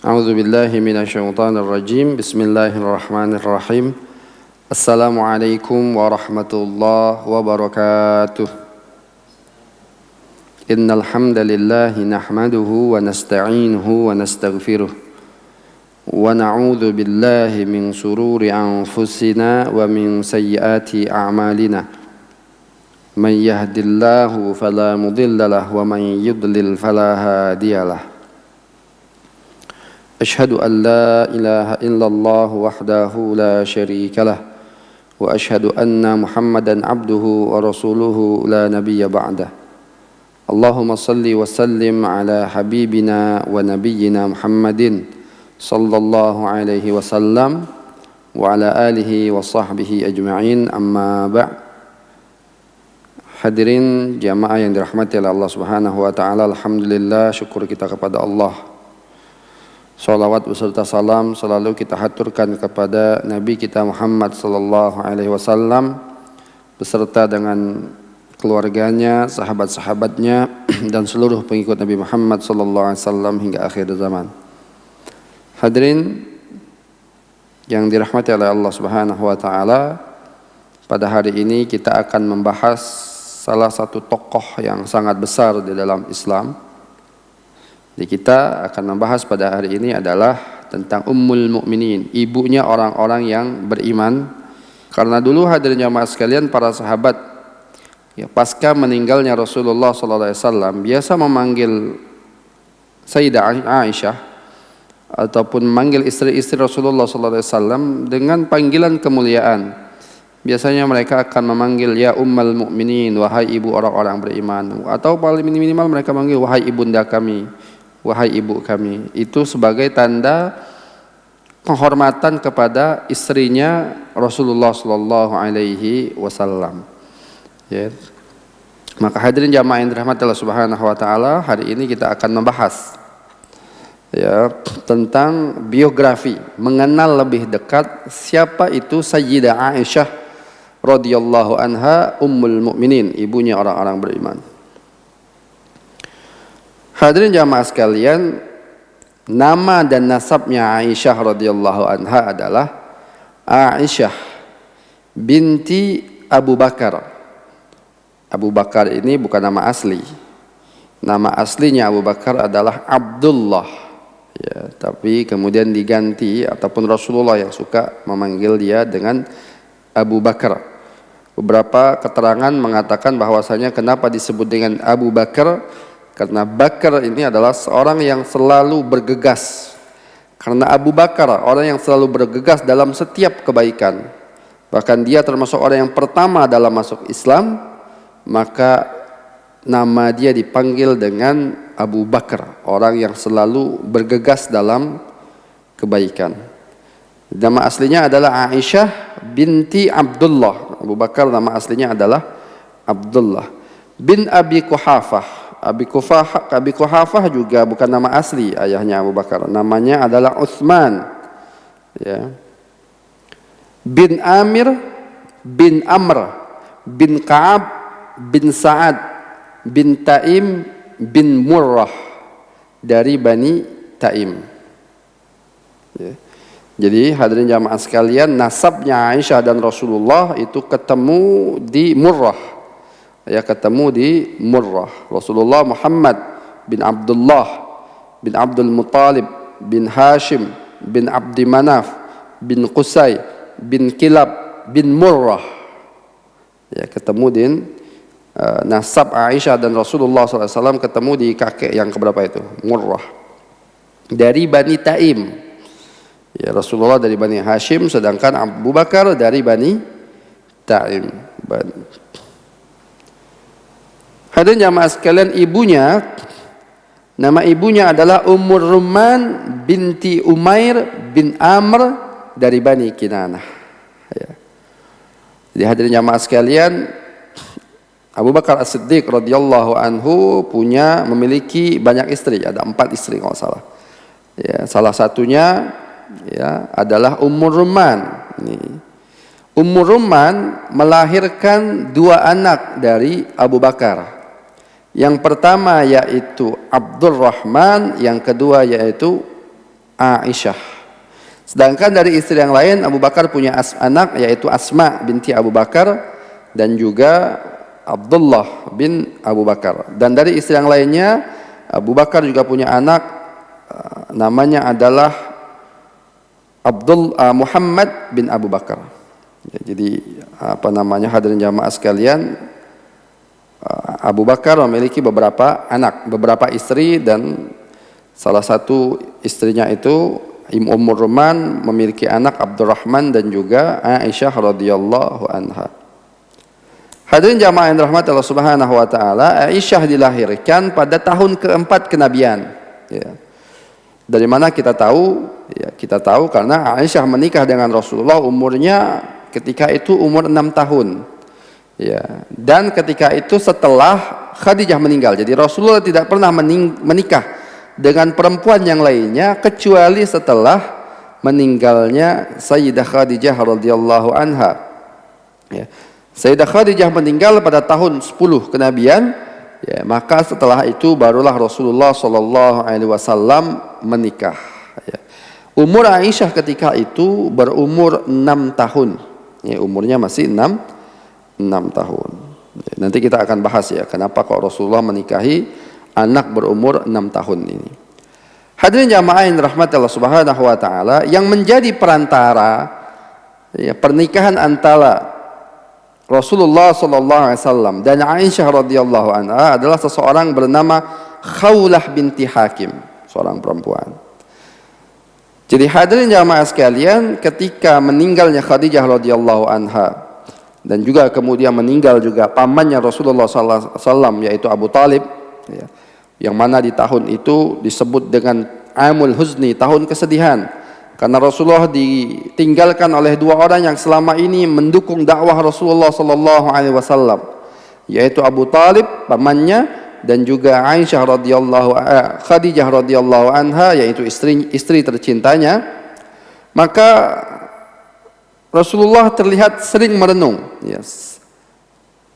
A'udzu billahi minasyaitonir rajim. Bismillahirrahmanirrahim. Assalamualaikum warahmatullahi wabarakatuh. Innal hamdalillah nahmaduhu wa nasta'inuhu wa nastaghfiruh. Wa na'udzu billahi min shururi anfusina wa min sayyiati a'malina. Man yahdihillahu fala mudilla lahu wa man yudlil fala hadiyalah. Asyhadu an la ilaha illallah wahdahu la syarika lah wa asyhadu anna Muhammadan abduhu wa rasuluhu la nabiyya ba'dah. Allahumma salli wa sallim ala habibina wa nabiyyina Muhammadin sallallahu alaihi wasallam wa ala alihi wa sahbihi ajma'in, amma ba'. Hadirin jamaah yang dirahmati oleh Allah Subhanahu wa taala, alhamdulillah, syukur kita kepada Allah. Salawat beserta salam selalu kita haturkan kepada Nabi kita Muhammad sallallahu alaihi wasallam beserta dengan keluarganya, sahabat-sahabatnya dan seluruh pengikut Nabi Muhammad sallallahu alaihi wasallam hingga akhir zaman. Hadirin yang dirahmati oleh Allah Subhanahu wa taala, pada hari ini kita akan membahas salah satu tokoh yang sangat besar di dalam Islam. Jadi kita akan membahas pada hari ini adalah tentang Ummul Mukminin, ibunya orang-orang yang beriman. Karena dulu hadirin jamaah sekalian, para sahabat ya, pasca meninggalnya Rasulullah SAW biasa memanggil Sayyidah Aisyah ataupun memanggil istri-istri Rasulullah SAW dengan panggilan kemuliaan. Biasanya mereka akan memanggil ya Ummul Mukminin, wahai ibu orang-orang beriman, atau paling minimal mereka memanggil wahai ibunda kami, wahai ibu kami. Itu sebagai tanda penghormatan kepada istrinya Rasulullah sallallahu alaihi wasallam. Ya. Maka hadirin jamaah yang dirahmati Allah Subhanahu wa taala, hari ini kita akan membahas ya tentang biografi, mengenal lebih dekat siapa itu Sayyidah Aisyah radhiyallahu anha, Ummul Mukminin, ibunya orang-orang beriman. Hadirin jamaah sekalian, nama dan nasabnya Aisyah radhiyallahu anha adalah Aisyah binti Abu Bakar. Abu Bakar ini bukan nama asli. Nama aslinya Abu Bakar adalah Abdullah. Ya, tapi kemudian diganti ataupun Rasulullah yang suka memanggil dia dengan Abu Bakar. Beberapa keterangan mengatakan bahwasanya kenapa disebut dengan Abu Bakar, karena Bakar ini adalah seorang yang selalu bergegas. Karena Abu Bakar orang yang selalu bergegas dalam setiap kebaikan. Bahkan dia termasuk orang yang pertama dalam masuk Islam, maka nama dia dipanggil dengan Abu Bakar, orang yang selalu bergegas dalam kebaikan. Nama aslinya adalah Aisyah binti Abdullah. Abu Bakar nama aslinya adalah Abdullah bin Abi Quhafah. Abi Quhafah juga bukan nama asli ayahnya Abu Bakar. Namanya adalah Utsman. Ya. Bin Amir bin Amr bin Ka'ab bin Sa'ad bin Taim bin Murrah dari Bani Taim. Ya. Jadi hadirin jamaah sekalian, nasabnya Aisyah dan Rasulullah itu ketemu di Murrah. Ya, ketemu di Murrah. Rasulullah Muhammad bin Abdullah bin Abdul Muttalib bin Hashim bin Abdi Manaf bin Qusay bin Kilab bin Murrah. Ya, ketemu di nasab Aisyah dan Rasulullah SAW ketemu di kakek yang keberapa itu? Murrah. Dari Bani Taim. Ya, Rasulullah dari Bani Hashim, sedangkan Abu Bakar dari Bani Taim. Hadirin jamaah sekalian, ibunya, nama ibunya adalah Ummur Rumman binti Umair bin Amr dari Bani Kinanah. Ya. Jadi hadirin jamaah sekalian, Abu Bakar As-Siddiq radhiyallahu anhu memiliki banyak istri, ada 4 istri kalau salah. Ya, salah satunya ya adalah Ummur Rumman. Ummur Rumman melahirkan 2 anak dari Abu Bakar. Yang pertama yaitu Abdurrahman, yang kedua yaitu Aisyah. Sedangkan dari istri yang lain Abu Bakar punya anak yaitu Asma binti Abu Bakar dan juga Abdullah bin Abu Bakar. Dan dari istri yang lainnya Abu Bakar juga punya anak namanya adalah Muhammad bin Abu Bakar. Ya, jadi hadirin jamaah sekalian, Abu Bakar memiliki beberapa anak, beberapa istri, dan salah satu istrinya itu Ummur Ruman memiliki anak Abdurrahman dan juga Aisyah radhiyallahu anha. Hadirin jamaah yang dirahmati Allah Subhanahu wa taala, Aisyah dilahirkan pada tahun keempat kenabian. Ya. Dari mana kita tahu? Ya, kita tahu karena Aisyah menikah dengan Rasulullah umurnya ketika itu umur 6 tahun. Ya. Dan ketika itu setelah Khadijah meninggal. Jadi Rasulullah tidak pernah menikah dengan perempuan yang lainnya kecuali setelah meninggalnya Sayyidah Khadijah radhiyallahu anha. Ya. Sayyidah Khadijah meninggal pada tahun 10 kenabian, ya, maka setelah itu barulah Rasulullah sallallahu alaihi wasallam menikah. Ya. Umur Aisyah ketika itu berumur 6 tahun. Ya, umurnya masih 6 tahun. Ya, nanti kita akan bahas ya kenapa kok Rasulullah menikahi anak berumur 6 tahun ini. Hadirin jamaah yang dirahmati Allah Subhanahu wa taala, yang menjadi perantara ya, pernikahan antara Rasulullah sallallahu alaihi wasallam dan Aisyah radhiyallahu anha adalah seseorang bernama Khawlah binti Hakim, seorang perempuan. Jadi hadirin jamaah sekalian, ketika meninggalnya Khadijah radhiyallahu anha dan juga kemudian meninggal juga pamannya Rasulullah sallallahu alaihi wasallam yaitu Abu Talib, ya, yang mana di tahun itu disebut dengan Amul Huzni, tahun kesedihan. Karena Rasulullah ditinggalkan oleh dua orang yang selama ini mendukung dakwah Rasulullah sallallahu alaihi wasallam, yaitu Abu Talib pamannya dan juga Khadijah radhiyallahu anha, yaitu istri tercintanya. Maka Rasulullah terlihat sering merenung, yes,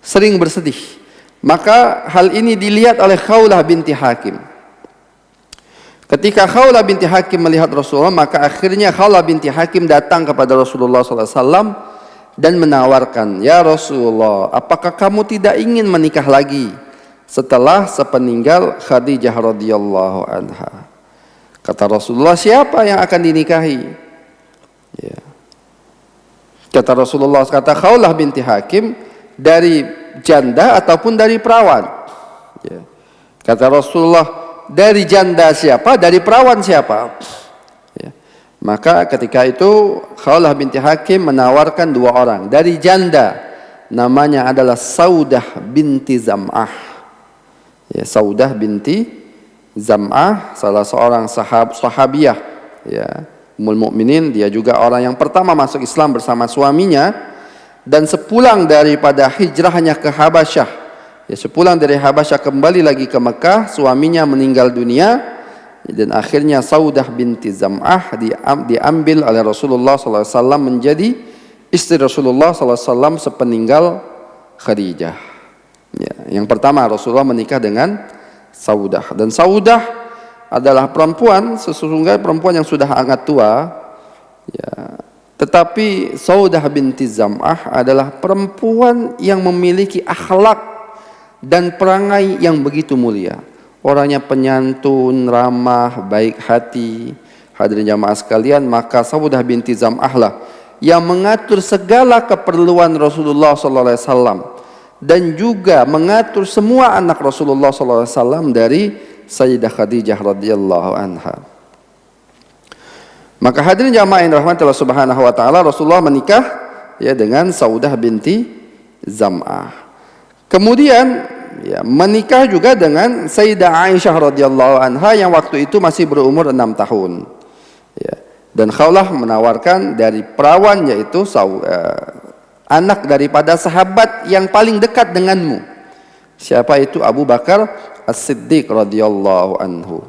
sering bersedih. Maka hal ini dilihat oleh Khawlah binti Hakim. Ketika Khawlah binti Hakim melihat Rasulullah, maka akhirnya Khawlah binti Hakim datang kepada Rasulullah SAW dan menawarkan, "Ya Rasulullah, apakah kamu tidak ingin menikah lagi setelah sepeninggal Khadijah radhiyallahu anha?" Kata Rasulullah, "Siapa yang akan dinikahi?" Ya. Kata Rasulullah, kata Khawlah binti Hakim, "Dari janda ataupun dari perawan." Ya. Kata Rasulullah, "Dari janda siapa? Dari perawan siapa?" Ya. Maka ketika itu Khawlah binti Hakim menawarkan dua orang. Dari janda namanya adalah Saudah binti Zam'ah. Ya, Saudah binti Zam'ah, salah seorang sahabiyah, ya, Ummul Mukminin. Dia juga orang yang pertama masuk Islam bersama suaminya. Dan sepulang daripada hijrahnya ke Habasyah, ya, sepulang dari Habasyah kembali lagi ke Mekah, suaminya meninggal dunia dan akhirnya Saudah binti Zam'ah diambil oleh Rasulullah SAW menjadi istri Rasulullah SAW sepeninggal Khadijah. Ya, yang pertama Rasulullah menikah dengan Saudah, dan Saudah adalah perempuan, sesungguhnya perempuan yang sudah sangat tua. Ya, tetapi Saudah binti Zam'ah adalah perempuan yang memiliki akhlak dan perangai yang begitu mulia. Orangnya penyantun, ramah, baik hati. Hadirin jamaah sekalian, maka Saudah binti Zam'ah lah yang mengatur segala keperluan Rasulullah SAW dan juga mengatur semua anak Rasulullah SAW dari Sayyidah Khadijah radhiyallahu anha. Maka hadirin jamaah yang dirahmati Allah Subhanahu wa taala, Rasulullah menikah ya dengan Saudah binti Zam'ah. Kemudian ya, menikah juga dengan Sayyidah Aisyah radhiyallahu anha yang waktu itu masih berumur 6 tahun. Ya. Dan Khawlah menawarkan dari perawan, yaitu anak daripada sahabat yang paling dekat denganmu. Siapa itu? Abu Bakar As-Siddiq radhiyallahu anhu.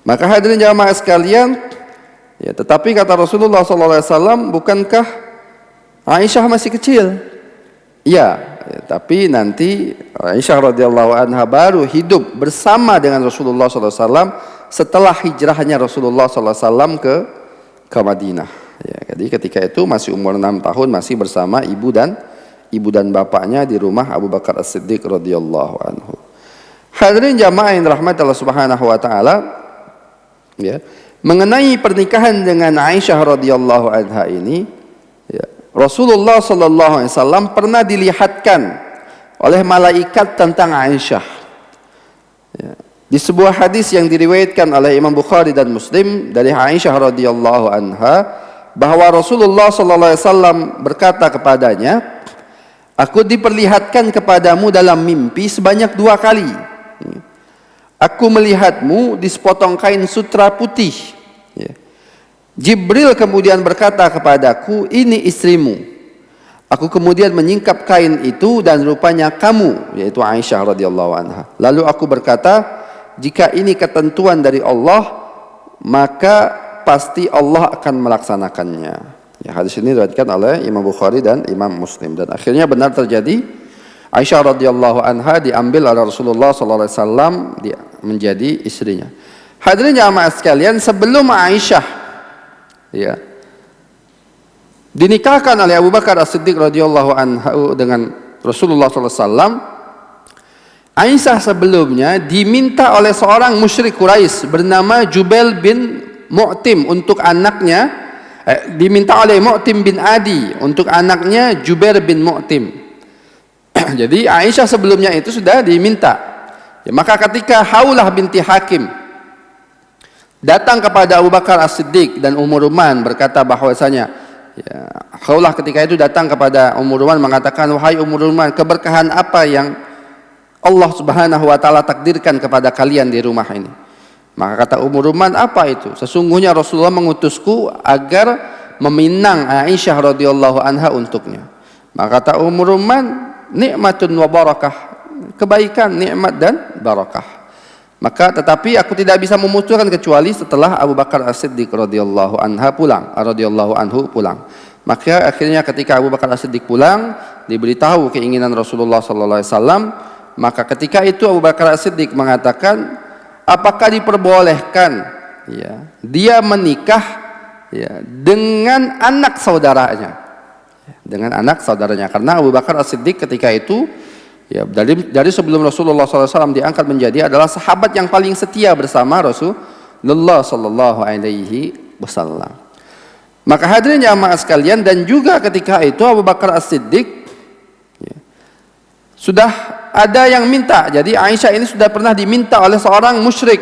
Maka hadirin jamaah sekalian, ya, tetapi kata Rasulullah SAW, bukankah Aisyah masih kecil? Ya, tapi nanti Aisyah radhiyallahu anha baru hidup bersama dengan Rasulullah SAW setelah hijrahnya Rasulullah SAW ke Madinah. Ya, jadi ketika itu masih umur 6 tahun, masih bersama ibu dan bapaknya di rumah Abu Bakar As-Siddiq radhiyallahu anhu. Hadirin jamaah yang dirahmati Allah Subhanahu wa taala, ya, mengenai pernikahan dengan Aisyah radhiyallahu anha ini, ya, Rasulullah sallallahu alaihi wasallam pernah dilihatkan oleh malaikat tentang Aisyah. Ya. Di sebuah hadis yang diriwayatkan oleh Imam Bukhari dan Muslim dari Aisyah radhiyallahu anha, bahwa Rasulullah sallallahu alaihi wasallam berkata kepadanya, "Aku diperlihatkan kepadamu dalam mimpi sebanyak 2 kali. Aku melihatmu di sepotong kain sutra putih. Ya. Jibril kemudian berkata kepadaku, ini istrimu. Aku kemudian menyingkap kain itu dan rupanya kamu," yaitu Aisyah radhiyallahu anha. "Lalu aku berkata, jika ini ketentuan dari Allah, maka pasti Allah akan melaksanakannya." Ya, hadis ini diriwayatkan oleh Imam Bukhari dan Imam Muslim, dan akhirnya benar terjadi. Aisyah radhiyallahu anha diambil oleh Rasulullah sallallahu alaihi wasallam menjadi istrinya. Hadirin jamaah sekalian, sebelum Aisyah, ya, dinikahkan oleh Abu Bakar As-Siddiq radhiyallahu anhu dengan Rasulullah sallallahu alaihi wasallam, Aisyah sebelumnya diminta oleh seorang musyrik Quraisy bernama Jubair bin Mu'tim untuk anaknya, diminta oleh Mu'tim bin Adi untuk anaknya Jubair bin Mu'tim. Jadi Aisyah sebelumnya itu sudah diminta. Ya, maka ketika Haulah binti Hakim datang kepada Abu Bakar As-Siddiq dan Ummu Ruman berkata bahwasanya, ya, Haulah ketika itu datang kepada Ummu Ruman mengatakan, "Wahai Ummu Ruman, keberkahan apa yang Allah Subhanahu wa taala takdirkan kepada kalian di rumah ini?" Maka kata Ummu Ruman, "Apa itu? Sesungguhnya Rasulullah mengutusku agar meminang Aisyah radhiyallahu anha untuknya." Maka kata Ummu Ruman, "Nikmatun wa barakah," kebaikan, nikmat dan barakah. Maka tetapi aku tidak bisa memutuskan kecuali setelah Abu Bakar As-Siddiq radhiyallahu anhu pulang. Maka akhirnya ketika Abu Bakar As-Siddiq pulang, diberitahu keinginan Rasulullah sallallahu alaihi wasallam, maka ketika itu Abu Bakar As-Siddiq mengatakan, apakah diperbolehkan, ya, dia menikah, ya, dengan anak saudaranya? Dengan anak saudaranya, karena Abu Bakar As-Siddiq ketika itu, ya, dari sebelum Rasulullah SAW diangkat menjadi adalah sahabat yang paling setia bersama Rasulullah Sallallahu Alaihi Wasallam. Maka hadirin jamaah sekalian, dan juga ketika itu Abu Bakar As-Siddiq, ya, sudah ada yang minta. Jadi Aisyah ini sudah pernah diminta oleh seorang musyrik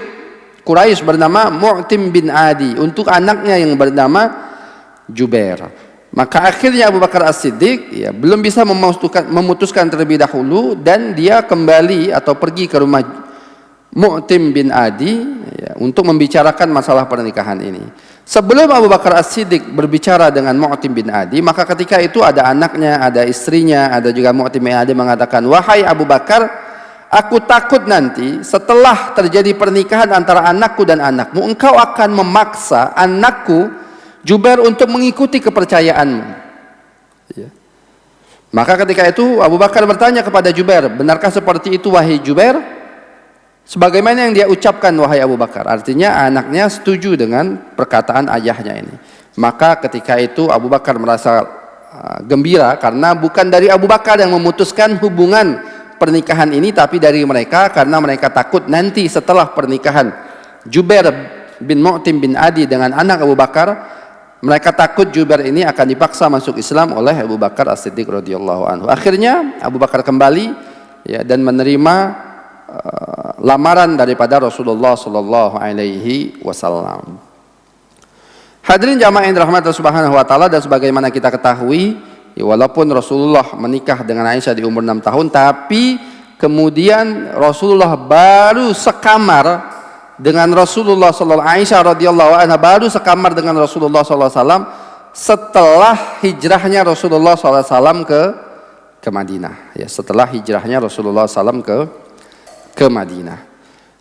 Quraisy bernama Mu'tim bin Adi untuk anaknya yang bernama Jubair. Maka akhirnya Abu Bakar As-Siddiq, ya, belum bisa memutuskan terlebih dahulu, dan dia kembali atau pergi ke rumah Mu'tim bin Adi, ya, untuk membicarakan masalah pernikahan ini. Sebelum Abu Bakar As-Siddiq berbicara dengan Mu'tim bin Adi, maka ketika itu ada anaknya, ada istrinya, ada juga Mu'tim bin Adi mengatakan, "Wahai Abu Bakar, aku takut nanti setelah terjadi pernikahan antara anakku dan anakmu, engkau akan memaksa anakku Jubair untuk mengikuti kepercayaanmu." Ya. Maka ketika itu Abu Bakar bertanya kepada Jubair, "Benarkah seperti itu wahai Jubair?" Sebagaimana yang dia ucapkan wahai Abu Bakar. Artinya anaknya setuju dengan perkataan ayahnya ini. Maka ketika itu Abu Bakar merasa gembira, karena bukan dari Abu Bakar yang memutuskan hubungan pernikahan ini, tapi dari mereka, karena mereka takut nanti setelah pernikahan Jubair bin Mu'tim bin Adi dengan anak Abu Bakar, mereka takut Jubair ini akan dipaksa masuk Islam oleh Abu Bakar As-Siddiq radhiyallahu anhu. Akhirnya Abu Bakar kembali, ya, dan menerima lamaran daripada Rasulullah sallallahu alaihi wasallam. Hadirin jamaah yang dirahmati Allah Subhanahu wa taala, dan sebagaimana kita ketahui, ya, walaupun Rasulullah menikah dengan Aisyah di umur 6 tahun, tapi kemudian Rasulullah baru sekamar dengan Rasulullah sallallahu Aisyah radhiyallahu anha baru sekamar dengan Rasulullah sallallahu alaihi wasallam setelah hijrahnya Rasulullah sallallahu alaihi wasallam ke Madinah. Ya, setelah hijrahnya Rasulullah sallallahu alaihi wasallam ke Madinah.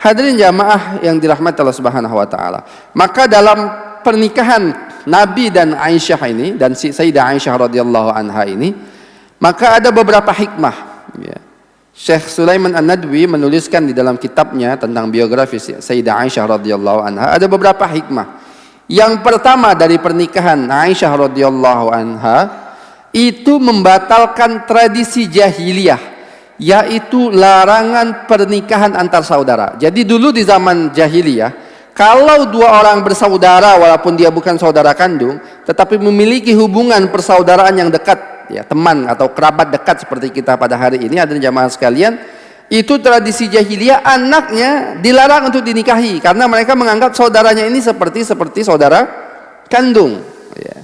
Hadirin jamaah yang dirahmati Allah Subhanahu wa taala. Maka dalam pernikahan Nabi dan Aisyah ini, dan Sayyidah Aisyah radhiyallahu anha ini, maka ada beberapa hikmah, ya, Syekh Sulaiman An-Nadwi menuliskan di dalam kitabnya tentang biografi Sayyidah Aisyah radhiyallahu anha ada beberapa hikmah. Yang pertama dari pernikahan Aisyah radhiyallahu anha itu membatalkan tradisi jahiliyah, yaitu larangan pernikahan antar saudara. Jadi dulu di zaman jahiliyah, kalau dua orang bersaudara walaupun dia bukan saudara kandung, tetapi memiliki hubungan persaudaraan yang dekat, ya, teman atau kerabat dekat seperti kita pada hari ini, ada jamaah sekalian, itu tradisi jahiliyah, anaknya dilarang untuk dinikahi karena mereka menganggap saudaranya ini seperti saudara kandung, ya.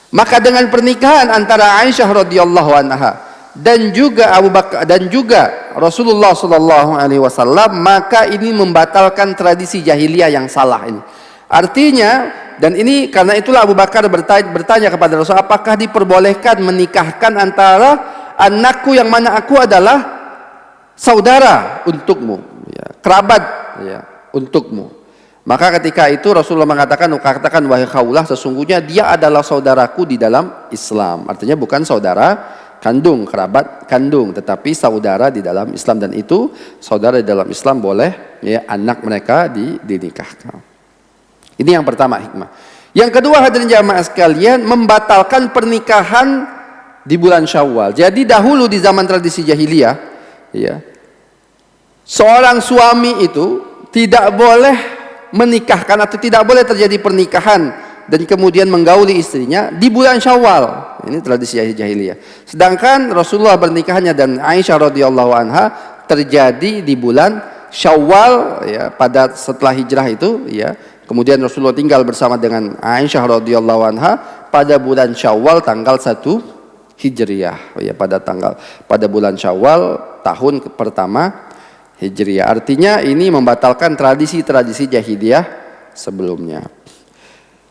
Maka dengan pernikahan antara Aisyah radhiyallahu anha dan juga Abu Bakar dan juga Rasulullah sallallahu alaihi wasallam, maka ini membatalkan tradisi jahiliyah yang salah ini. Artinya, dan ini karena itulah Abu Bakar bertanya kepada Rasul, apakah diperbolehkan menikahkan antara anakku yang mana aku adalah saudara untukmu, ya, kerabat, ya, untukmu. Maka ketika itu Rasulullah katakan wahai Khawlah, sesungguhnya dia adalah saudaraku di dalam Islam. Artinya bukan saudara kandung, kerabat kandung, tetapi saudara di dalam Islam, dan itu saudara di dalam Islam boleh, ya, anak mereka dinikahkan. Ini yang pertama hikmah. Yang kedua, hadirin jamaah sekalian, membatalkan pernikahan di bulan Syawal. Jadi dahulu di zaman tradisi jahiliyah, ya, seorang suami itu tidak boleh menikahkan atau tidak boleh terjadi pernikahan dan kemudian menggauli istrinya di bulan Syawal. Ini tradisi jahiliyah. Sedangkan Rasulullah bernikahannya dan Aisyah radhiyallahu anha terjadi di bulan Syawal, ya, pada setelah hijrah itu, ya. Kemudian Rasulullah tinggal bersama dengan Aisyah radhiyallahu anha pada bulan Syawal tanggal 1 Hijriah, ya, pada bulan Syawal tahun pertama Hijriah. Artinya ini membatalkan tradisi-tradisi jahiliyah sebelumnya.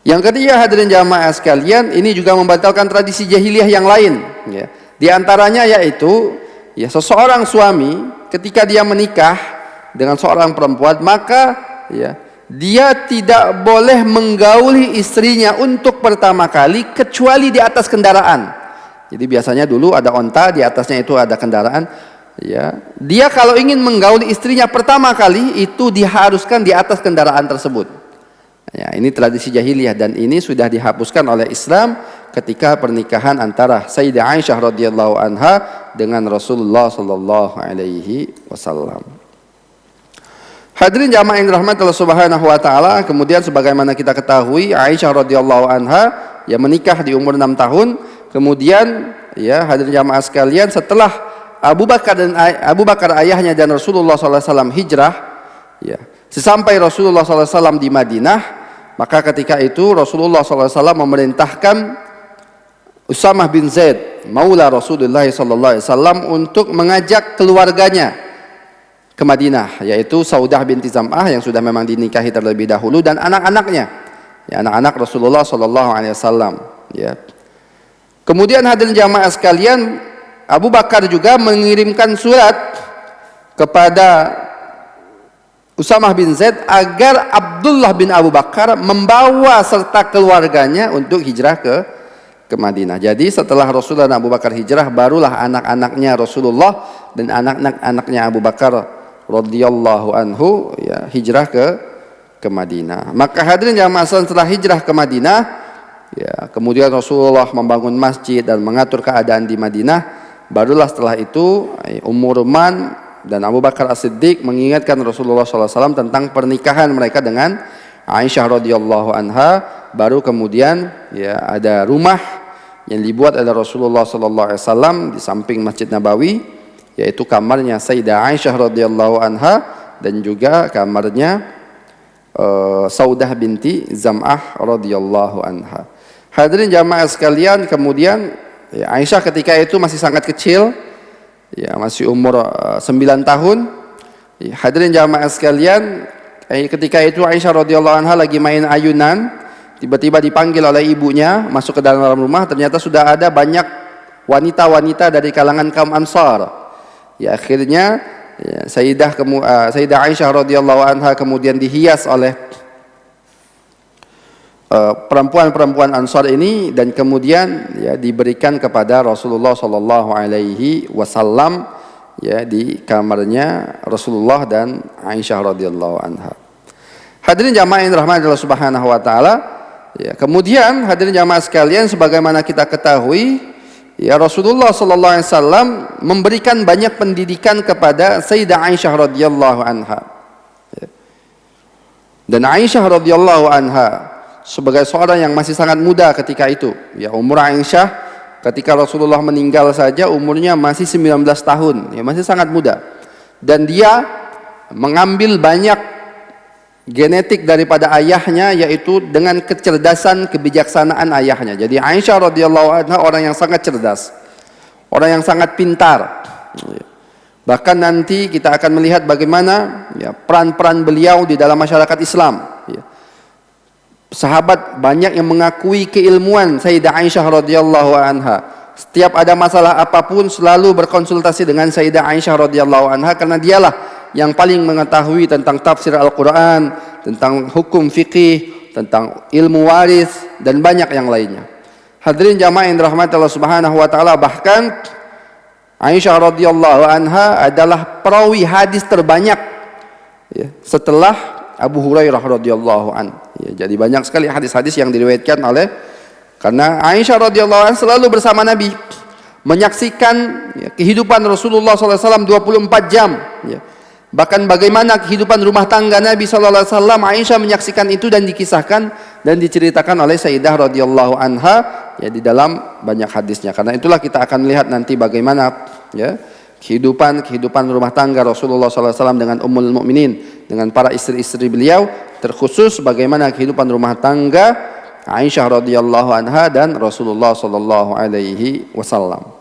Yang ketiga, hadirin jamaah sekalian, ini juga membatalkan tradisi jahiliyah yang lain, ya. Di antaranya yaitu, ya, seseorang suami ketika dia menikah dengan seorang perempuan, maka, ya, dia tidak boleh menggauli istrinya untuk pertama kali kecuali di atas kendaraan. Jadi biasanya dulu ada onta, di atasnya itu ada kendaraan, ya. Dia kalau ingin menggauli istrinya pertama kali itu diharuskan di atas kendaraan tersebut. Ya, ini tradisi jahiliyah dan ini sudah dihapuskan oleh Islam ketika pernikahan antara Sayyidah Aisyah radhiyallahu anha dengan Rasulullah sallallahu alaihi wasallam. Hadirin jamaah yang dirahmati Allah Subhanahu wa taala, kemudian sebagaimana kita ketahui Aisyah radhiyallahu anha, ya, menikah di umur 6 tahun. Kemudian, ya, hadirin jamaah sekalian, setelah Abu Bakar ayahnya dan Rasulullah SAW hijrah, ya, sesampai Rasulullah SAW di Madinah, maka ketika itu Rasulullah SAW memerintahkan Usamah bin Zaid, maula Rasulullah SAW, untuk mengajak keluarganya ke Madinah, yaitu Saudah binti Zam'ah yang sudah memang dinikahi terlebih dahulu, dan anak-anaknya, ya, anak-anak Rasulullah SAW, ya. Kemudian hadirin jamaah sekalian, Abu Bakar juga mengirimkan surat kepada Usamah bin Zaid agar Abdullah bin Abu Bakar membawa serta keluarganya untuk hijrah ke Madinah. Jadi setelah Rasulullah dan Abu Bakar hijrah, barulah anak-anaknya Rasulullah dan anak-anaknya Abu Bakar radhiyallahu anhu, ya, hijrah ke Madinah. Maka hadirin jamaah setelah hijrah ke Madinah, ya, kemudian Rasulullah membangun masjid dan mengatur keadaan di Madinah. Barulah setelah itu Ummu Ruman dan Abu Bakar As-Siddiq mengingatkan Rasulullah SAW tentang pernikahan mereka dengan Aisyah radhiyallahu anha. Baru kemudian, ya, ada rumah yang dibuat oleh Rasulullah SAW di samping Masjid Nabawi, yaitu kamarnya Sayyidah Aisyah radhiyallahu anha dan juga kamarnya Saudah binti Zam'ah radhiyallahu anha. Hadirin jamaah sekalian, kemudian, ya, Aisyah ketika itu masih sangat kecil, ya, masih umur 9 tahun. Ya, hadirin jamaah sekalian, ketika itu Aisyah radhiyallahu anha lagi main ayunan, tiba-tiba dipanggil oleh ibunya masuk ke dalam rumah. Ternyata sudah ada banyak wanita-wanita dari kalangan kaum Ansar. Ya, akhirnya, ya, Sayyidah Aisyah radhiyallahu anha kemudian dihias oleh perempuan-perempuan Ansar ini dan kemudian, ya, diberikan kepada Rasulullah sallallahu alaihi wasallam, ya di kamarnya Rasulullah dan Aisyah radhiyallahu anha. Hadirin jamaah yang dirahmati Allah Subhanahu wa taala, ya, kemudian hadirin jamaah sekalian, sebagaimana kita ketahui, ya, Rasulullah sallallahu alaihi wasallam memberikan banyak pendidikan kepada Sayyidah Aisyah radhiyallahu anha. Ya. Dan Aisyah radhiyallahu anha sebagai seorang yang masih sangat muda ketika itu, ya, umur Aisyah ketika Rasulullah meninggal saja umurnya masih 19 tahun, ya, masih sangat muda. Dan dia mengambil banyak genetik daripada ayahnya, yaitu dengan kecerdasan, kebijaksanaan ayahnya. Jadi Aisyah radhiyallahu anha orang yang sangat cerdas, orang yang sangat pintar. Bahkan nanti kita akan melihat bagaimana, ya, peran-peran beliau di dalam masyarakat Islam. Ya. Sahabat banyak yang mengakui keilmuan Sayyidah Aisyah radhiyallahu anha. Setiap ada masalah apapun selalu berkonsultasi dengan Sayyidah Aisyah radhiyallahu anha, karena dialah yang paling mengetahui tentang tafsir Al-Quran, tentang hukum fikih, tentang ilmu waris, dan banyak yang lainnya. Hadirin jamaah yang dirahmati Allah Subhanahu wa taala, bahkan Aisyah radhiyallahu anha adalah perawi hadis terbanyak, ya, setelah Abu Hurairah radhiyallahu an. Ya, jadi banyak sekali hadis-hadis yang diriwayatkan oleh, karena Aisyah radhiyallahu an selalu bersama Nabi, menyaksikan, ya, kehidupan Rasulullah SAW 24 jam. Ya. Bahkan bagaimana kehidupan rumah tangga Nabi SAW, Aisyah menyaksikan itu dan dikisahkan dan diceritakan oleh Sayyidah radhiyallahu anha, ya, di dalam banyak hadisnya. Karena itulah kita akan lihat nanti bagaimana, ya, kehidupan rumah tangga Rasulullah SAW dengan Ummul Mukminin, dengan para istri-istri beliau, terkhusus bagaimana kehidupan rumah tangga Aisyah radhiyallahu anha dan Rasulullah sallallahu alaihi wasallam.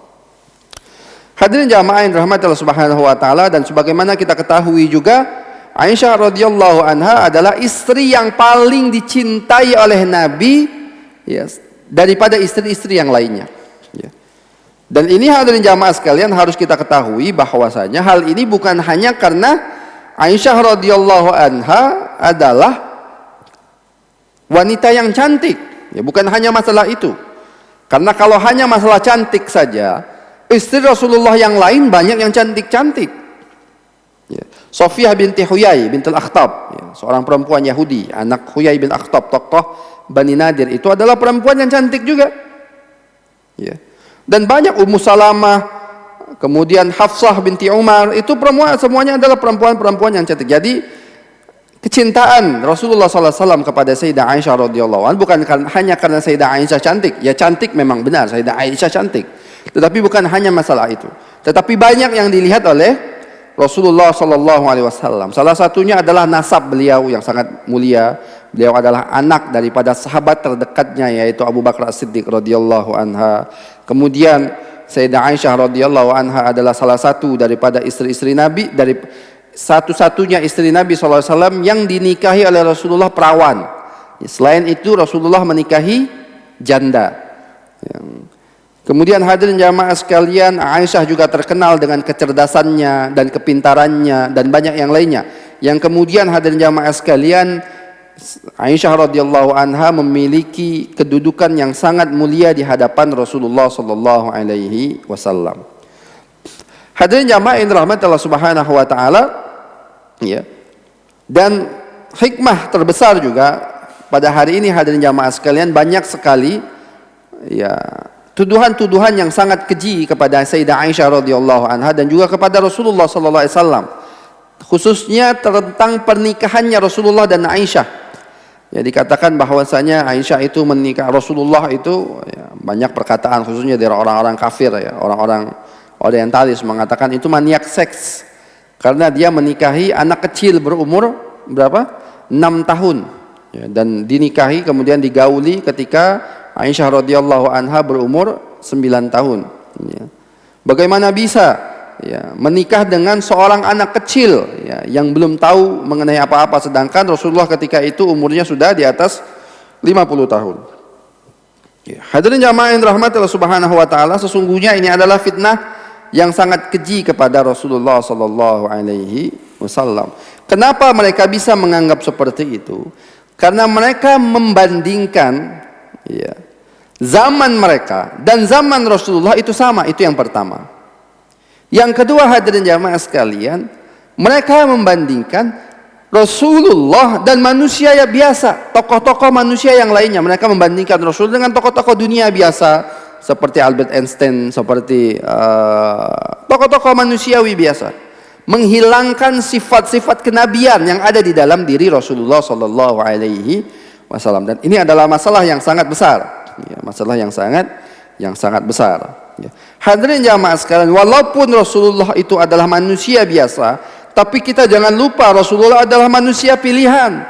Hadirin jamaah yang dirahmati Allah Subhanahu wa taala, dan sebagaimana kita ketahui juga, Aisyah radhiyallahu anha adalah istri yang paling dicintai oleh Nabi, ya, daripada istri-istri yang lainnya. Ya. Dan ini hadirin jamaah sekalian harus kita ketahui bahwasanya hal ini bukan hanya karena Aisyah radhiyallahu anha adalah wanita yang cantik, ya, bukan hanya masalah itu. Karena kalau hanya masalah cantik saja, istri Rasulullah yang lain banyak yang cantik-cantik. Ya. Sofiyah binti Huyai bintul Akhtab, ya, seorang perempuan Yahudi, anak Huyai bin Akhtab, tokoh Bani Nadir, itu adalah perempuan yang cantik juga. Ya. Dan banyak, Ummu Salamah, kemudian Hafsah binti Umar, itu perempuan, semuanya adalah perempuan-perempuan yang cantik. Jadi kecintaan Rasulullah SAW kepada Sayyidah Aisyah radhiyallahu anha bukan hanya karena Sayyidah Aisyah cantik. Ya, cantik memang benar, Sayyidah Aisyah cantik. Tetapi bukan hanya masalah itu. Tetapi banyak yang dilihat oleh Rasulullah SAW. Salah satunya adalah nasab beliau yang sangat mulia. Beliau adalah anak daripada sahabat terdekatnya, yaitu Abu Bakar As-Siddiq radhiyallahu anha. Kemudian Sayyidah Aisyah radhiyallahu anha adalah salah satu daripada istri-istri Nabi, dari satu-satunya istri Nabi SAW yang dinikahi oleh Rasulullah perawan. Selain itu Rasulullah menikahi janda. Kemudian hadirin jamaah sekalian, Aisyah juga terkenal dengan kecerdasannya dan kepintarannya dan banyak yang lainnya. Yang kemudian hadirin jamaah sekalian, Aisyah radhiyallahu anha memiliki kedudukan yang sangat mulia di hadapan Rasulullah sallallahu alaihi wasallam. Hadirin jamaah yang dirahmati Allah Subhanahu wa taala, ya. Dan hikmah terbesar juga pada hari ini hadirin jamaah sekalian, banyak sekali, ya, tuduhan-tuduhan yang sangat keji kepada Sayyidah Aisyah radhiyallahu anha dan juga kepada Rasulullah sallallahu alaihi wasallam, khususnya tentang pernikahannya Rasulullah dan Aisyah. Ya, dikatakan bahwasanya Aisyah itu menikah Rasulullah itu, ya, banyak perkataan khususnya dari orang-orang kafir, ya, orang-orang orientalis mengatakan itu maniak seks karena dia menikahi anak kecil berumur berapa? 6 tahun, ya, dan dinikahi kemudian digauli ketika Aisyah radhiyallahu anha berumur 9 tahun. Ya. Bagaimana bisa, ya, menikah dengan seorang anak kecil, ya, yang belum tahu mengenai apa-apa, sedangkan Rasulullah ketika itu umurnya sudah di atas 50 tahun. Ya. Hadirin jamaah yang dirahmati Allah Subhanahu wa taala, sesungguhnya ini adalah fitnah yang sangat keji kepada Rasulullah sallallahu alaihi wasallam. Kenapa mereka bisa menganggap seperti itu? Karena mereka membandingkan, ya, zaman mereka dan zaman Rasulullah itu sama, itu yang pertama. Yang kedua hadirin jamaah sekalian, mereka membandingkan Rasulullah dan manusia yang biasa, tokoh-tokoh manusia yang lainnya. Mereka membandingkan Rasul dengan tokoh-tokoh dunia biasa seperti Albert Einstein, seperti tokoh-tokoh manusiawi biasa, menghilangkan sifat-sifat kenabian yang ada di dalam diri Rasulullah Sallallahu Alaihi Wasallam. Dan ini adalah masalah yang sangat besar, ya, masalah yang sangat besar. Ya. Hadirin jamaah sekalian, walaupun Rasulullah itu adalah manusia biasa, tapi kita jangan lupa Rasulullah adalah manusia pilihan.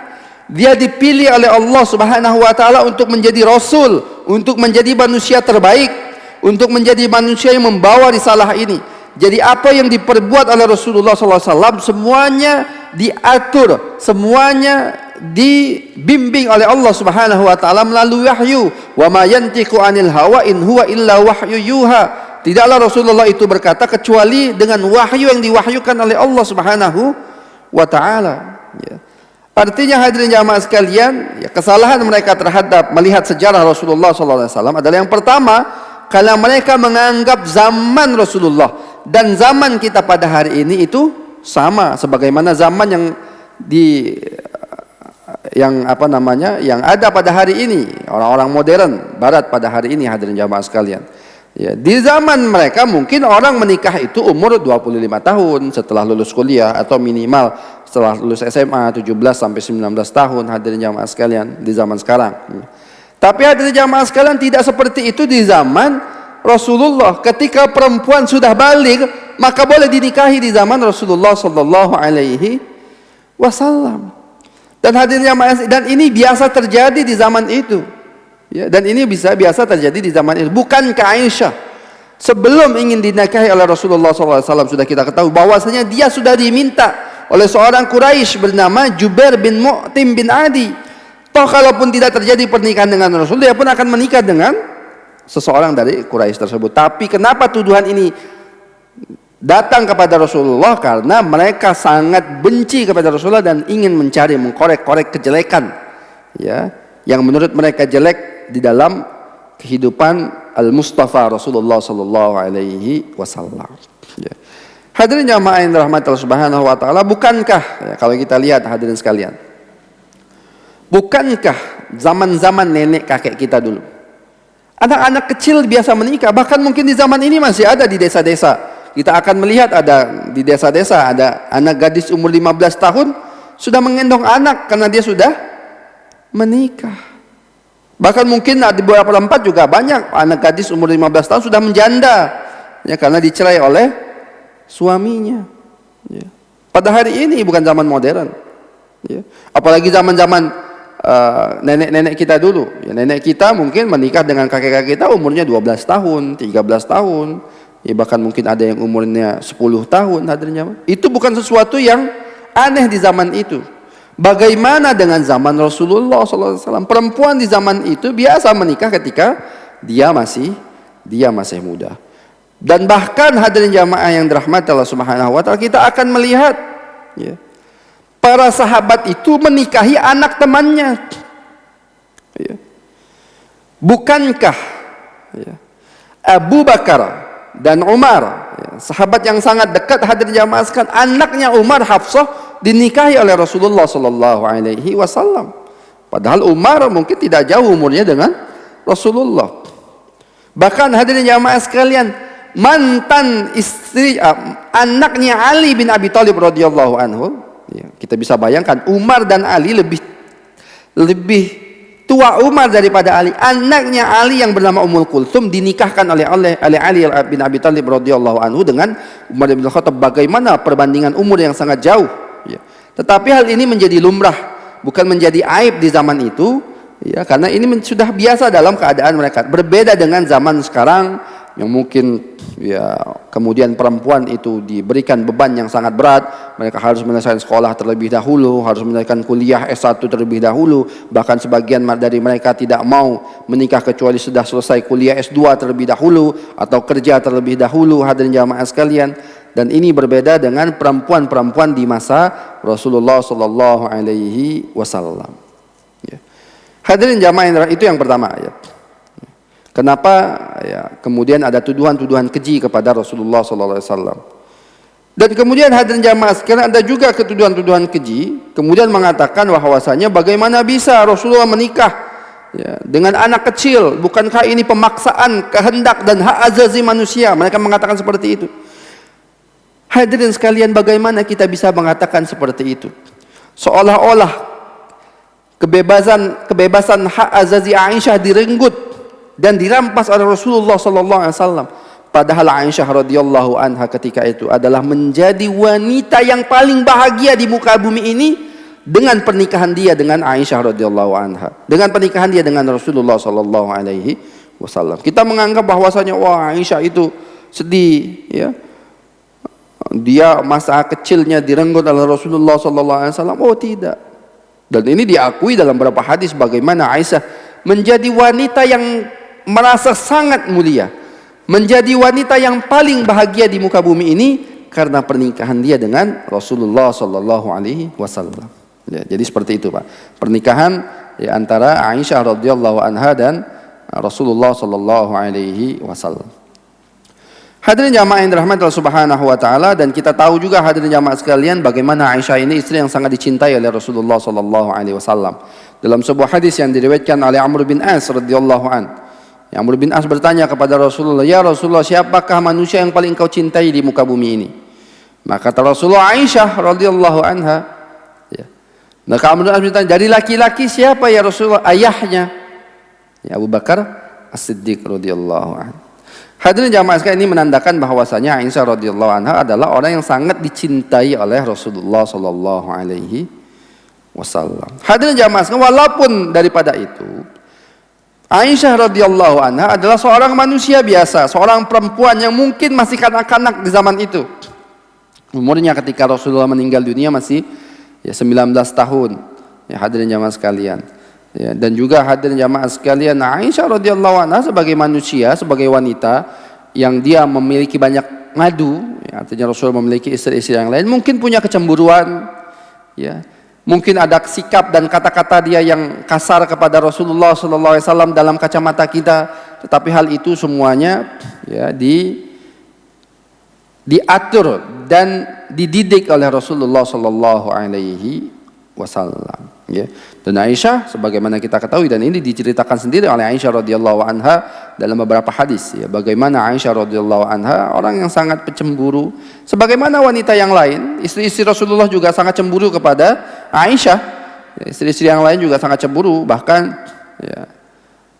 Dia dipilih oleh Allah Subhanahu wa taala untuk menjadi rasul, untuk menjadi manusia terbaik, untuk menjadi manusia yang membawa risalah ini. Jadi apa yang diperbuat oleh Rasulullah SAW semuanya diatur, semuanya dibimbing oleh Allah Subhanahu wa taala melalui wahyu. Wa ma yantiqu 'anil hawa in huwa illa wahyu yuha. Tidaklah Rasulullah itu berkata kecuali dengan wahyu yang diwahyukan oleh Allah Subhanahu wa taala. Ya. Artinya hadirin jamaah sekalian, ya, kesalahan mereka terhadap melihat sejarah Rasulullah SAW adalah yang pertama, kalau mereka menganggap zaman Rasulullah dan zaman kita pada hari ini itu sama, sebagaimana zaman yang ada pada hari ini, orang-orang modern barat pada hari ini hadirin jamaah sekalian. Ya, di zaman mereka mungkin orang menikah itu umur 25 tahun setelah lulus kuliah, atau minimal setelah lulus SMA 17 sampai 19 tahun hadirin jamaah sekalian di zaman sekarang. Tapi hadirin jamaah sekalian, tidak seperti itu di zaman Rasulullah. Ketika perempuan sudah balik, maka boleh dinikahi di zaman Rasulullah Sallallahu Alaihi Wasallam. Dan hadirin jamaah, dan ini biasa terjadi di zaman itu. Ya, dan ini biasa terjadi di zaman itu. Bukankah Aisyah sebelum ingin dinikahi oleh Rasulullah SAW sudah kita ketahui bahwasanya dia sudah diminta oleh seorang Quraisy bernama Jubair bin Mu'tim bin Adi. Toh kalaupun tidak terjadi pernikahan dengan Rasul, dia pun akan menikah dengan seseorang dari Quraisy tersebut. Tapi kenapa tuduhan ini datang kepada Rasulullah? Karena mereka sangat benci kepada Rasulullah dan ingin mencari, mengkorek-korek kejelekan, ya, yang menurut mereka jelek di dalam kehidupan Al-Mustafa Rasulullah Sallallahu Alaihi Wasallam. Ya. Hadirin jamaah yang dirahmati Allah Subhanahu Wa Taala, bukankah, ya, kalau kita lihat hadirin sekalian, bukankah zaman-zaman nenek kakek kita dulu, anak-anak kecil biasa menikah, bahkan mungkin di zaman ini masih ada di desa-desa. Kita akan melihat ada di desa-desa ada anak gadis umur 15 tahun sudah menggendong anak karena dia sudah menikah. Bahkan mungkin di beberapa tempat juga banyak anak gadis umur 15 tahun sudah menjanda, ya, karena dicerai oleh suaminya. Ya. Pada hari ini bukan zaman modern. Ya. Apalagi zaman-zaman nenek-nenek kita dulu. Ya, nenek kita mungkin menikah dengan kakek-kakek kita umurnya 12 tahun, 13 tahun. Ya, bahkan mungkin ada yang umurnya 10 tahun. Hadirnya. Itu bukan sesuatu yang aneh di zaman itu. Bagaimana dengan zaman Rasulullah SAW? Perempuan di zaman itu biasa menikah ketika dia masih muda. Dan bahkan hadirin jamaah yang dirahmati Allah Subhanahu Wa Taala, kita akan melihat, ya, para sahabat itu menikahi anak temannya. Ya. Bukankah, ya, Abu Bakar dan Umar, ya, sahabat yang sangat dekat hadirin jamaah sekalian, anaknya Umar, Hafsah, dinikahi oleh Rasulullah Sallallahu Alaihi Wasallam. Padahal Umar mungkin tidak jauh umurnya dengan Rasulullah. Bahkan hadirin jamaah sekalian, mantan istri anaknya Ali bin Abi Thalib radhiyallahu anhu, ya, kita bisa bayangkan Umar dan Ali lebih tua Umar daripada Ali. Anaknya Ali yang bernama Ummul Kulthum dinikahkan oleh Ali bin Abi Thalib radhiyallahu anhu dengan Umar bin Khattab. Bagaimana perbandingan umur yang sangat jauh. Ya. Tetapi hal ini menjadi lumrah, bukan menjadi aib di zaman itu, ya, karena ini sudah biasa dalam keadaan mereka. Berbeda dengan zaman sekarang yang mungkin, ya, kemudian perempuan itu diberikan beban yang sangat berat. Mereka harus menyelesaikan sekolah terlebih dahulu, harus menyelesaikan kuliah S1 terlebih dahulu. Bahkan sebagian dari mereka tidak mau menikah kecuali sudah selesai kuliah S2 terlebih dahulu atau kerja terlebih dahulu hadirin jamaah sekalian. Dan ini berbeda dengan perempuan-perempuan di masa Rasulullah Sallallahu Alaihi Wasallam. Ya. Hadirin jamaah itu yang pertama. Ya. Kenapa ya kemudian ada tuduhan-tuduhan keji kepada Rasulullah sallallahu alaihi wasallam. Dan kemudian hadirin jamaah sekalian, ada juga ketuduhan-tuduhan keji, kemudian mengatakan bahwasanya bagaimana bisa Rasulullah menikah ya, dengan anak kecil, bukankah ini pemaksaan kehendak dan hak azazi manusia? Mereka mengatakan seperti itu. Hadirin sekalian, bagaimana kita bisa mengatakan seperti itu? Seolah-olah kebebasan hak azazi Aisyah direnggut dan dirampas oleh Rasulullah sallallahu alaihi wasallam. Padahal Aisyah radhiyallahu anha ketika itu adalah menjadi wanita yang paling bahagia di muka bumi ini dengan pernikahan dia dengan Aisyah radhiyallahu anha, dengan pernikahan dia dengan Rasulullah sallallahu alaihi wasallam. Kita menganggap bahwasanya wah Aisyah itu sedih ya. Dia masa kecilnya direnggut oleh Rasulullah sallallahu alaihi wasallam. Oh tidak. Dan ini diakui dalam beberapa hadis bagaimana Aisyah menjadi wanita yang merasa sangat mulia, menjadi wanita yang paling bahagia di muka bumi ini karena pernikahan dia dengan Rasulullah sallallahu alaihi wasallam. Ya, jadi seperti itu, Pak. Pernikahan ya, antara Aisyah radhiyallahu anha dan Rasulullah sallallahu alaihi wasallam. Hadirin jamaah yang dirahmati Allah Subhanahu wa taala, dan kita tahu juga hadirin jamaah sekalian bagaimana Aisyah ini istri yang sangat dicintai oleh Rasulullah sallallahu alaihi wasallam. Dalam sebuah hadis yang diriwayatkan oleh Amr bin As radhiyallahu an, Amr bin As bertanya kepada Rasulullah, "Ya Rasulullah, siapakah manusia yang paling kau cintai di muka bumi ini?" Maka kata Rasulullah, Aisyah radhiyallahu anha. Ya. Maka Amr bin As bertanya, "Dari laki-laki siapa ya Rasulullah?" Ayahnya, ya Abu Bakar As-Siddiq radhiyallahu anhu. Hadirin jamaah sekalian, ini menandakan bahwasanya Aisyah radhiyallahu anha adalah orang yang sangat dicintai oleh Rasulullah sallallahu alaihi wasallam. Hadirin jamaah sekalian, walaupun daripada itu Aisyah radhiyallahu anha adalah seorang manusia biasa, seorang perempuan yang mungkin masih kanak-kanak di zaman itu. Umurnya ketika Rasulullah meninggal dunia masih ya 19 tahun. Ya hadirin jamaah sekalian. Ya, dan juga hadirin jamaah sekalian, Aisyah radhiyallahu anha sebagai manusia, sebagai wanita yang dia memiliki banyak madu, ya, artinya Rasulullah memiliki istri-istri yang lain, mungkin punya kecemburuan, ya. Mungkin ada sikap dan kata-kata dia yang kasar kepada Rasulullah sallallahu alaihi wasallam dalam kacamata kita, tetapi hal itu semuanya ya diatur dan dididik oleh Rasulullah sallallahu alaihi wasallam, ya. Dan Aisyah sebagaimana kita ketahui, dan ini diceritakan sendiri oleh Aisyah radhiyallahu anha dalam beberapa hadis, ya, bagaimana Aisyah radhiyallahu anha orang yang sangat pencemburu, sebagaimana wanita yang lain, istri-istri Rasulullah juga sangat cemburu kepada Aisyah. Ya, istri-istri yang lain juga sangat cemburu, bahkan ya,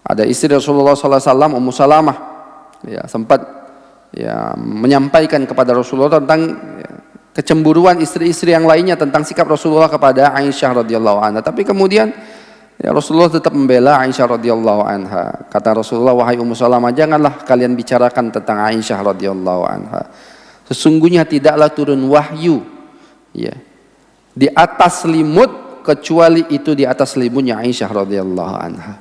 ada istri Rasulullah sallallahu alaihi wasallam, Ummu Salamah, ya, sempat ya menyampaikan kepada Rasulullah tentang ya, kecemburuan istri-istri yang lainnya tentang sikap Rasulullah kepada Aisyah radhiyallahu anha. Tapi kemudian ya, Rasulullah tetap membela Aisyah radhiyallahu anha. Kata Rasulullah, "Wahai Ummu Salamah, janganlah kalian bicarakan tentang Aisyah radhiyallahu anha. Sesungguhnya tidaklah turun wahyu ya di atas selimut kecuali itu di atas selimutnya Aisyah radhiyallahu anha."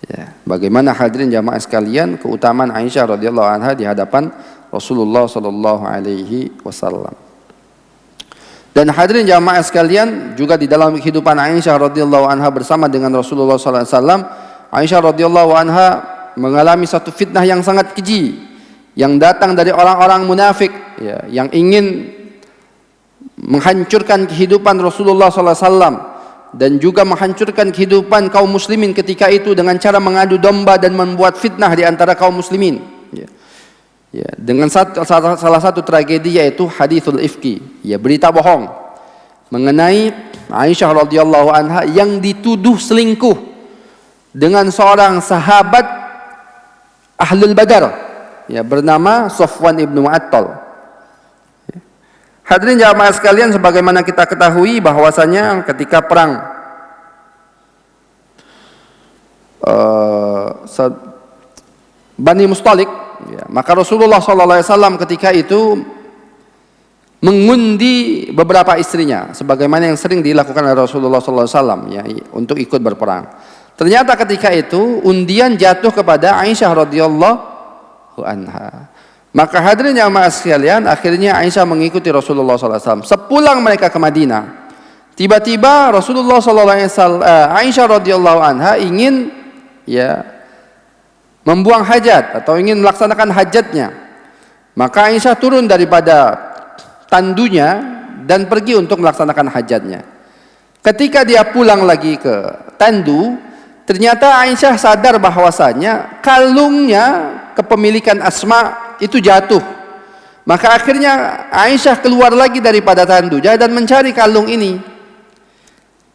Ya, bagaimana hadirin jamaah sekalian keutamaan Aisyah radhiyallahu anha di hadapan Rasulullah sallallahu alaihi wasallam. Dan hadirin jamaah sekalian, juga di dalam kehidupan Aisyah radhiyallahu anha bersama dengan Rasulullah sallallahu alaihi wasallam, Aisyah radhiyallahu anha mengalami satu fitnah yang sangat keji yang datang dari orang-orang munafik ya, yang ingin menghancurkan kehidupan Rasulullah sallallahu alaihi wasallam dan juga menghancurkan kehidupan kaum muslimin ketika itu dengan cara mengadu domba dan membuat fitnah di antara kaum muslimin, ya. Ya, dengan salah satu tragedi yaitu hadithul ifki, ya, berita bohong mengenai Aisyah radhiyallahu anha yang dituduh selingkuh dengan seorang sahabat Ahlul Badar, ya, bernama Safwan ibnu Mu'attal. Ya. Hadirin jamaah sekalian, sebagaimana kita ketahui bahwasanya ketika perang Bani Mustalik, ya, maka Rasulullah SAW ketika itu mengundi beberapa istrinya, sebagaimana yang sering dilakukan oleh Rasulullah SAW ya, untuk ikut berperang. Ternyata ketika itu undian jatuh kepada Aisyah radhiyallahu anha. Maka hadirin jamaah sekalian, akhirnya Aisyah mengikuti Rasulullah SAW. Sepulang mereka ke Madinah, tiba-tiba Rasulullah SAW, Aisyah radhiyallahu anha ingin ya membuang hajat atau ingin melaksanakan hajatnya. Maka Aisyah turun daripada tandunya dan pergi untuk melaksanakan hajatnya. Ketika dia pulang lagi ke tandu, ternyata Aisyah sadar bahwasanya kalungnya kepemilikan Asma itu jatuh. Maka akhirnya Aisyah keluar lagi daripada tandunya dan mencari kalung ini.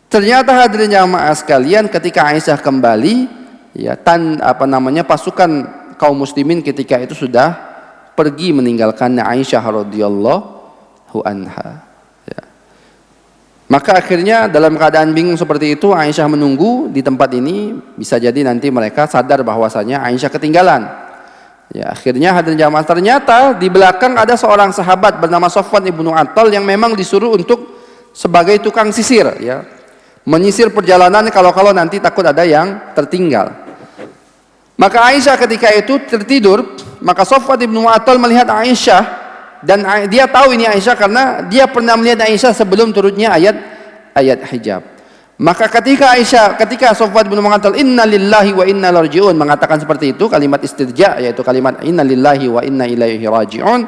Ternyata hadirin jamaah sekalian, ketika Aisyah kembali, ya pasukan kaum muslimin ketika itu sudah pergi meninggalkan Aisyah radhiyallahu anha. Ya. Maka akhirnya dalam keadaan bingung seperti itu, Aisyah menunggu di tempat ini. Bisa jadi nanti mereka sadar bahwasanya Aisyah ketinggalan. Ya, akhirnya hadirin jamaah, ternyata di belakang ada seorang sahabat bernama Safwan ibnu Attal yang memang disuruh untuk sebagai tukang sisir, ya, menyisir perjalanan kalau nanti takut ada yang tertinggal. Maka Aisyah ketika itu tertidur, maka Safwan ibnu Attal melihat Aisyah, dan dia tahu ini Aisyah karena dia pernah melihat Aisyah sebelum turunnya ayat hijab. Maka ketika Safwan bin Mu'attal inna lillahi wa inna ilaihi raji'un mengatakan seperti itu, kalimat istirja, yaitu kalimat inna lillahi wa inna ilaihi raji'un,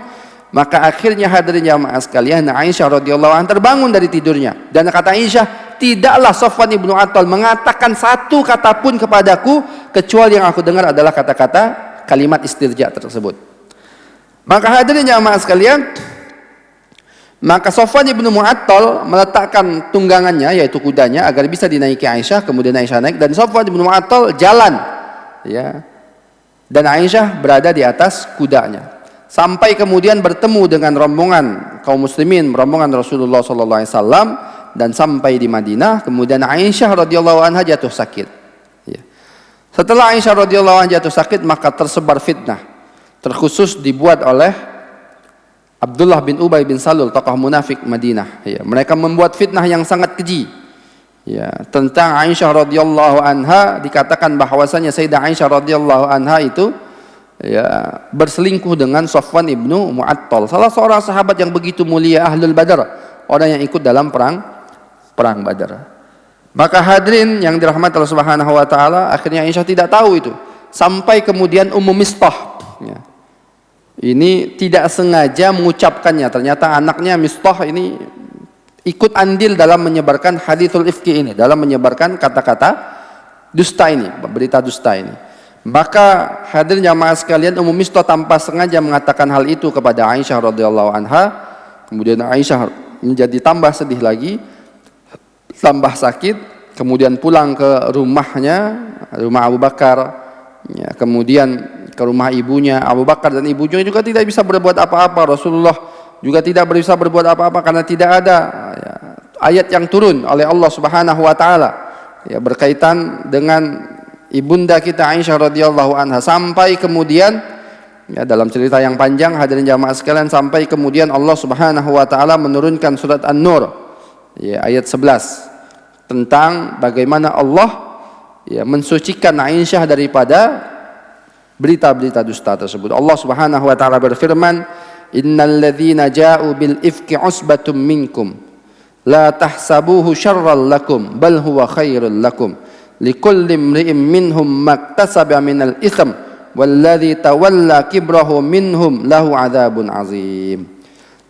maka akhirnya hadirin jamaah sekalian, Aisyah radhiyallahu anha terbangun dari tidurnya dan kata Aisyah, tidaklah Safwan bin Mu'attal mengatakan satu kata pun kepadaku kecuali yang aku dengar adalah kata-kata kalimat istirja tersebut. Maka hadirin jamaah sekalian, maka Safwan bin Mu'attal meletakkan tunggangannya, yaitu kudanya, agar bisa dinaiki Aisyah. Kemudian Aisyah naik dan Safwan bin Mu'attal jalan, ya, dan Aisyah berada di atas kudanya sampai kemudian bertemu dengan rombongan kaum muslimin, rombongan Rasulullah SAW, dan sampai di Madinah. Kemudian Aisyah radhiyallahu anha jatuh sakit, ya. Setelah Aisyah radhiyallahu anha jatuh sakit, maka tersebar fitnah, terkhusus dibuat oleh Abdullah bin Ubay bin Salul, tokoh munafik Madinah. Ya, mereka membuat fitnah yang sangat keji, ya, tentang Aisyah radhiyallahu anha. Dikatakan bahwasanya Sayyidah Aisyah radhiyallahu anha itu, ya, berselingkuh dengan Safwan ibnu Mu'attal, salah seorang sahabat yang begitu mulia, Ahlul Badar, orang yang ikut dalam perang Badar. Maka hadirin yang dirahmati Allah Subhanahu wa taala, akhirnya Aisyah tidak tahu itu sampai kemudian Ummu Mistah, ya, ini tidak sengaja mengucapkannya. Ternyata anaknya Mistah ini ikut andil dalam menyebarkan hadithul ifki ini, dalam menyebarkan kata-kata dusta ini, berita dusta ini. Maka hadirin jamaah sekalian, Ummu Mistah tanpa sengaja mengatakan hal itu kepada Aisyah radhiyallahu anha. Kemudian Aisyah menjadi tambah sedih lagi, tambah sakit. Kemudian pulang ke rumahnya, rumah Abu Bakar, ya, kemudian ke rumah ibunya. Abu Bakar dan ibunya juga tidak bisa berbuat apa-apa. Rasulullah juga tidak bisa berbuat apa-apa karena tidak ada, ya, ayat yang turun oleh Allah Subhanahu wa taala, ya, berkaitan dengan ibunda kita Aisyah radhiyallahu anha. Sampai kemudian, ya, dalam cerita yang panjang hadirin jamaah sekalian, sampai kemudian Allah Subhanahu wa taala menurunkan surat An-Nur, ya, ayat 11 tentang bagaimana Allah, ya, mensucikan Aisyah daripada berita-berita dusta tersebut. Allah Subhanahu wa taala berfirman, "Innal ladzina ja'u bil ifki usbatum minkum la tahsabuhu syarran lakum bal huwa khairul lakum likulli imri'in minhum maktasaba minal itsm walladzi tawalla kibrahu minhum lahu adzabun azim."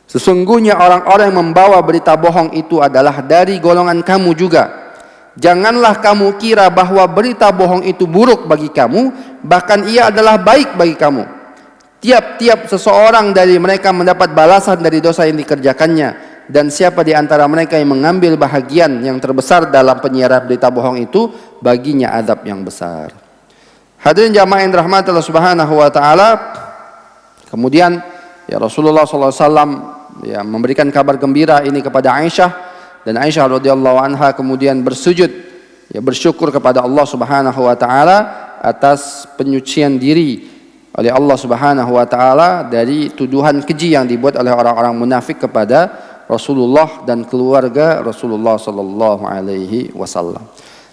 Sesungguhnya orang-orang yang membawa berita bohong itu adalah dari golongan kamu juga. Janganlah kamu kira bahwa berita bohong itu buruk bagi kamu, bahkan ia adalah baik bagi kamu. Tiap-tiap seseorang dari mereka mendapat balasan dari dosa yang dikerjakannya, dan siapa di antara mereka yang mengambil bahagian yang terbesar dalam penyiaran berita bohong itu, baginya azab yang besar. Hadirin jamaah yang dirahmati Allah Subhanahu wa taala, kemudian, ya, Rasulullah SAW, ya, memberikan kabar gembira ini kepada Aisyah. Dan Aisyah radhiyallahu anha kemudian bersujud, ya, bersyukur kepada Allah Subhanahu wa taala atas penyucian diri oleh Allah Subhanahu wa taala dari tuduhan keji yang dibuat oleh orang-orang munafik kepada Rasulullah dan keluarga Rasulullah sallallahu alaihi wasallam.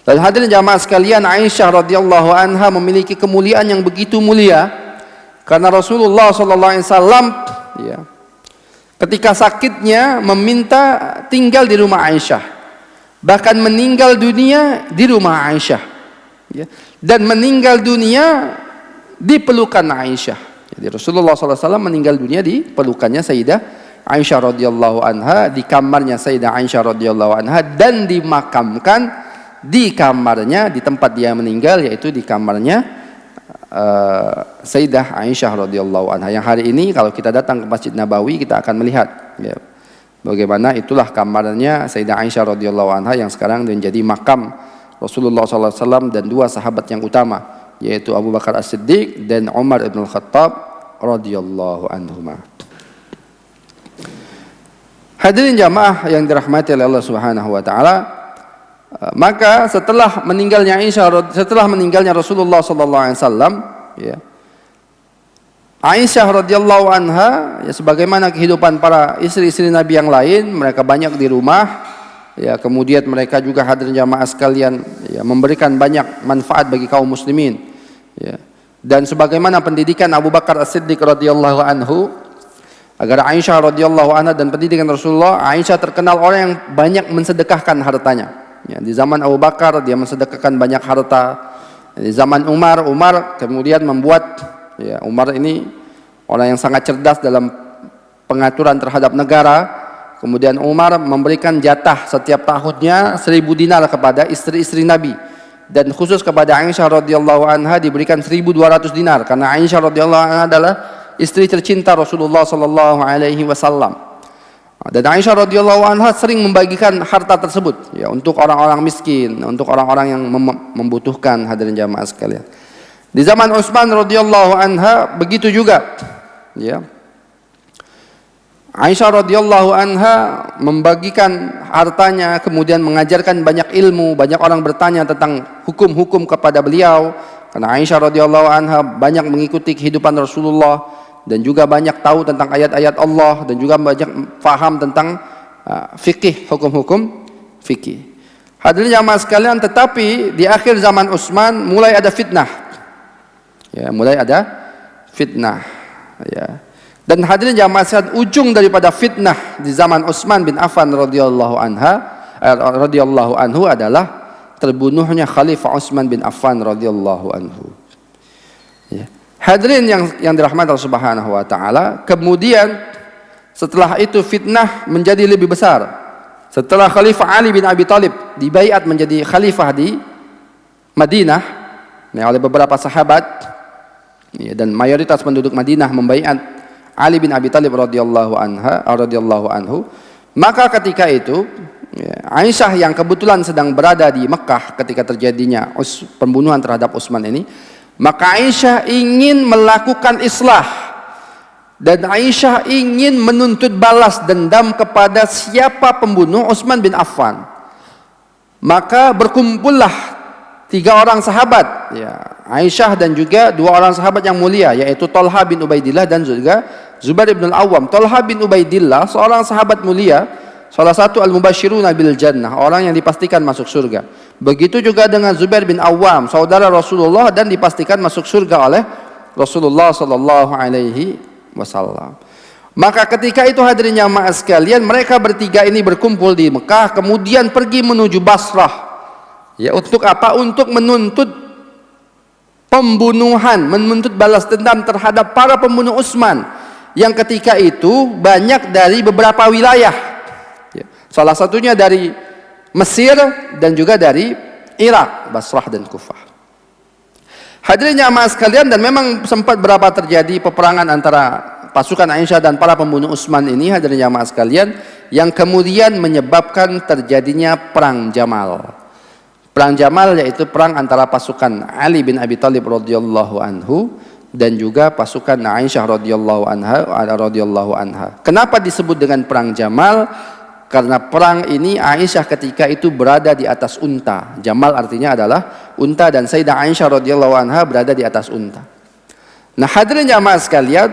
Dan hadirin jamaah sekalian, Aisyah radhiyallahu anha memiliki kemuliaan yang begitu mulia karena Rasulullah sallallahu alaihi wasallam, ya, ketika sakitnya meminta tinggal di rumah Aisyah, bahkan meninggal dunia di rumah Aisyah, ya. Dan meninggal dunia di pelukan Aisyah. Jadi Rasulullah SAW meninggal dunia di pelukannya Sayyidah Aisyah radhiyallahu anha, di kamarnya Sayyidah Aisyah radhiyallahu anha, dan dimakamkan di kamarnya, di tempat dia meninggal, yaitu di kamarnya Sayyidah Aisyah radhiyallahu anha. Yang hari ini kalau kita datang ke Masjid Nabawi, kita akan melihat ya, bagaimana itulah kamarnya Sayyidah Aisyah radhiyallahu anha yang sekarang menjadi makam Rasulullah SAW dan dua sahabat yang utama, yaitu Abu Bakar As-Siddiq dan Umar ibn Khattab radhiyallahu anhuma. Hadirin jamaah yang dirahmati oleh Allah Subhanahu wa taala, maka setelah meninggalnya Rasulullah sallallahu alaihi wasallam, ya, Aisyah radhiyallahu anha, ya, sebagaimana kehidupan para istri-istri Nabi yang lain, mereka banyak di rumah, ya, kemudian mereka juga, hadirin jamaah sekalian, ya, memberikan banyak manfaat bagi kaum muslimin, ya. Dan sebagaimana pendidikan Abu Bakar As-Siddiq radhiyallahu anhu agar Aisyah radhiyallahu anha dan pendidikan Rasulullah, Aisyah terkenal orang yang banyak mensedekahkan hartanya. Ya, di zaman Abu Bakar dia mensedekahkan banyak harta. Di zaman Umar kemudian membuat, ya, Umar ini orang yang sangat cerdas dalam pengaturan terhadap negara. Kemudian Umar memberikan jatah setiap tahunnya 1.000 dinar kepada istri-istri Nabi, dan khusus kepada Aisyah radhiyallahu anha diberikan 1.200 dinar karena Aisyah radhiyallahu anha adalah istri tercinta Rasulullah sallallahu alaihi wasallam. Dan Aisyah radhiyallahu anha sering membagikan harta tersebut, ya, untuk orang-orang miskin, untuk orang-orang yang membutuhkan, hadirin jamaah sekalian. Di zaman Utsman radhiyallahu anha begitu juga, ya. Aisyah radhiyallahu anha membagikan hartanya, kemudian mengajarkan banyak ilmu, banyak orang bertanya tentang hukum-hukum kepada beliau karena Aisyah radhiyallahu anha banyak mengikuti kehidupan Rasulullah dan juga banyak tahu tentang ayat-ayat Allah dan juga banyak faham tentang fikih, hukum-hukum fikih. Hadirin jamaah sekalian, tetapi di akhir zaman Utsman mulai ada fitnah. Ya, mulai ada fitnah, ya. Dan hadirin jamaah sekalian, ujung daripada fitnah di zaman Utsman bin Affan radhiyallahu anhu adalah terbunuhnya Khalifah Utsman bin Affan radhiyallahu anhu. Ya. Hadirin yang dirahmati Allah Subhanahu wa taala, kemudian setelah itu fitnah menjadi lebih besar. Setelah Khalifah Ali bin Abi Thalib dibaiat menjadi khalifah di Madinah, ya, oleh beberapa sahabat, ya, dan mayoritas penduduk Madinah membaiat Ali bin Abi Thalib radhiyallahu anhu, maka ketika itu, ya, Aisyah yang kebetulan sedang berada di Mekah ketika terjadinya pembunuhan terhadap Utsman ini, maka Aisyah ingin melakukan islah dan Aisyah ingin menuntut balas dendam kepada siapa pembunuh Utsman bin Affan. Maka berkumpullah 3 orang sahabat, ya, Aisyah dan juga 2 orang sahabat yang mulia, yaitu Thalha bin Ubaidillah dan juga Zubair bin Al-Awwam. Thalha bin Ubaidillah seorang sahabat mulia, salah satu al-mubasyiruna bil jannah, orang yang dipastikan masuk surga. Begitu juga dengan Zubair bin Awwam, saudara Rasulullah dan dipastikan masuk surga oleh Rasulullah sallallahu alaihi wasallam. Maka ketika itu, hadirin jamaah sekalian, mereka bertiga ini berkumpul di Mekah, kemudian pergi menuju Basrah. Ya, untuk apa? Untuk menuntut pembunuhan, menuntut balas dendam terhadap para pembunuh Utsman yang ketika itu banyak dari beberapa wilayah. Ya, salah satunya dari Mesir dan juga dari Irak, Basrah dan Kufah. Hadirin jamaah sekalian, dan memang sempat berapa terjadi peperangan antara pasukan Aisyah dan para pembunuh Utsman ini, hadirin jamaah sekalian, yang kemudian menyebabkan terjadinya perang Jamal. Perang Jamal yaitu perang antara pasukan Ali bin Abi Thalib radhiyallahu anhu dan juga pasukan Aisyah radhiyallahu anha. Kenapa disebut dengan perang Jamal? Karena perang ini Aisyah ketika itu berada di atas unta. Jamal artinya adalah unta, dan Sayyidah Aisyah radhiyallahu anha berada di atas unta. Nah, hadirin jamaah sekalian,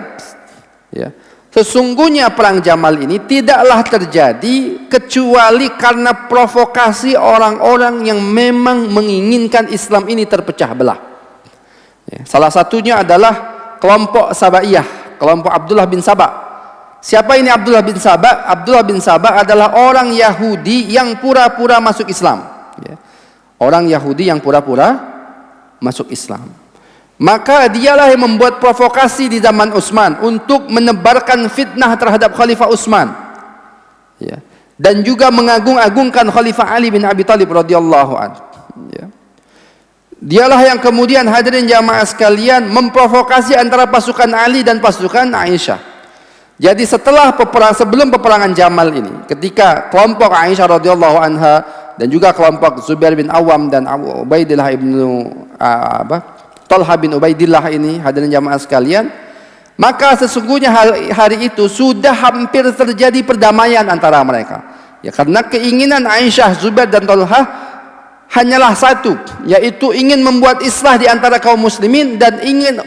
ya, sesungguhnya perang Jamal ini tidaklah terjadi kecuali karena provokasi orang-orang yang memang menginginkan Islam ini terpecah belah. Ya, salah satunya adalah kelompok Sabaiyah, kelompok Abdullah bin Saba. Siapa ini Abdullah bin Saba? Abdullah bin Saba adalah orang Yahudi yang pura-pura masuk Islam. Ya. Orang Yahudi yang pura-pura masuk Islam. Maka dialah yang membuat provokasi di zaman Utsman untuk menebarkan fitnah terhadap Khalifah Utsman. Ya. Dan juga mengagung-agungkan Khalifah Ali bin Abi Thalib radhiyallahu anhu. Ya. Dialah yang kemudian hadirin jamaah sekalian memprovokasi antara pasukan Ali dan pasukan Aisyah. Jadi setelah sebelum peperangan Jamal ini, ketika kelompok Aisyah radhiyallahu anha dan juga kelompok Zubair bin Awam dan Ubaidillah ibnu Talha bin Ubaidillah ini, hadirin jamaah sekalian, maka sesungguhnya hari itu sudah hampir terjadi perdamaian antara mereka. Ya, karena keinginan Aisyah, Zubair dan Talha hanyalah satu, yaitu ingin membuat islah di antara kaum muslimin dan ingin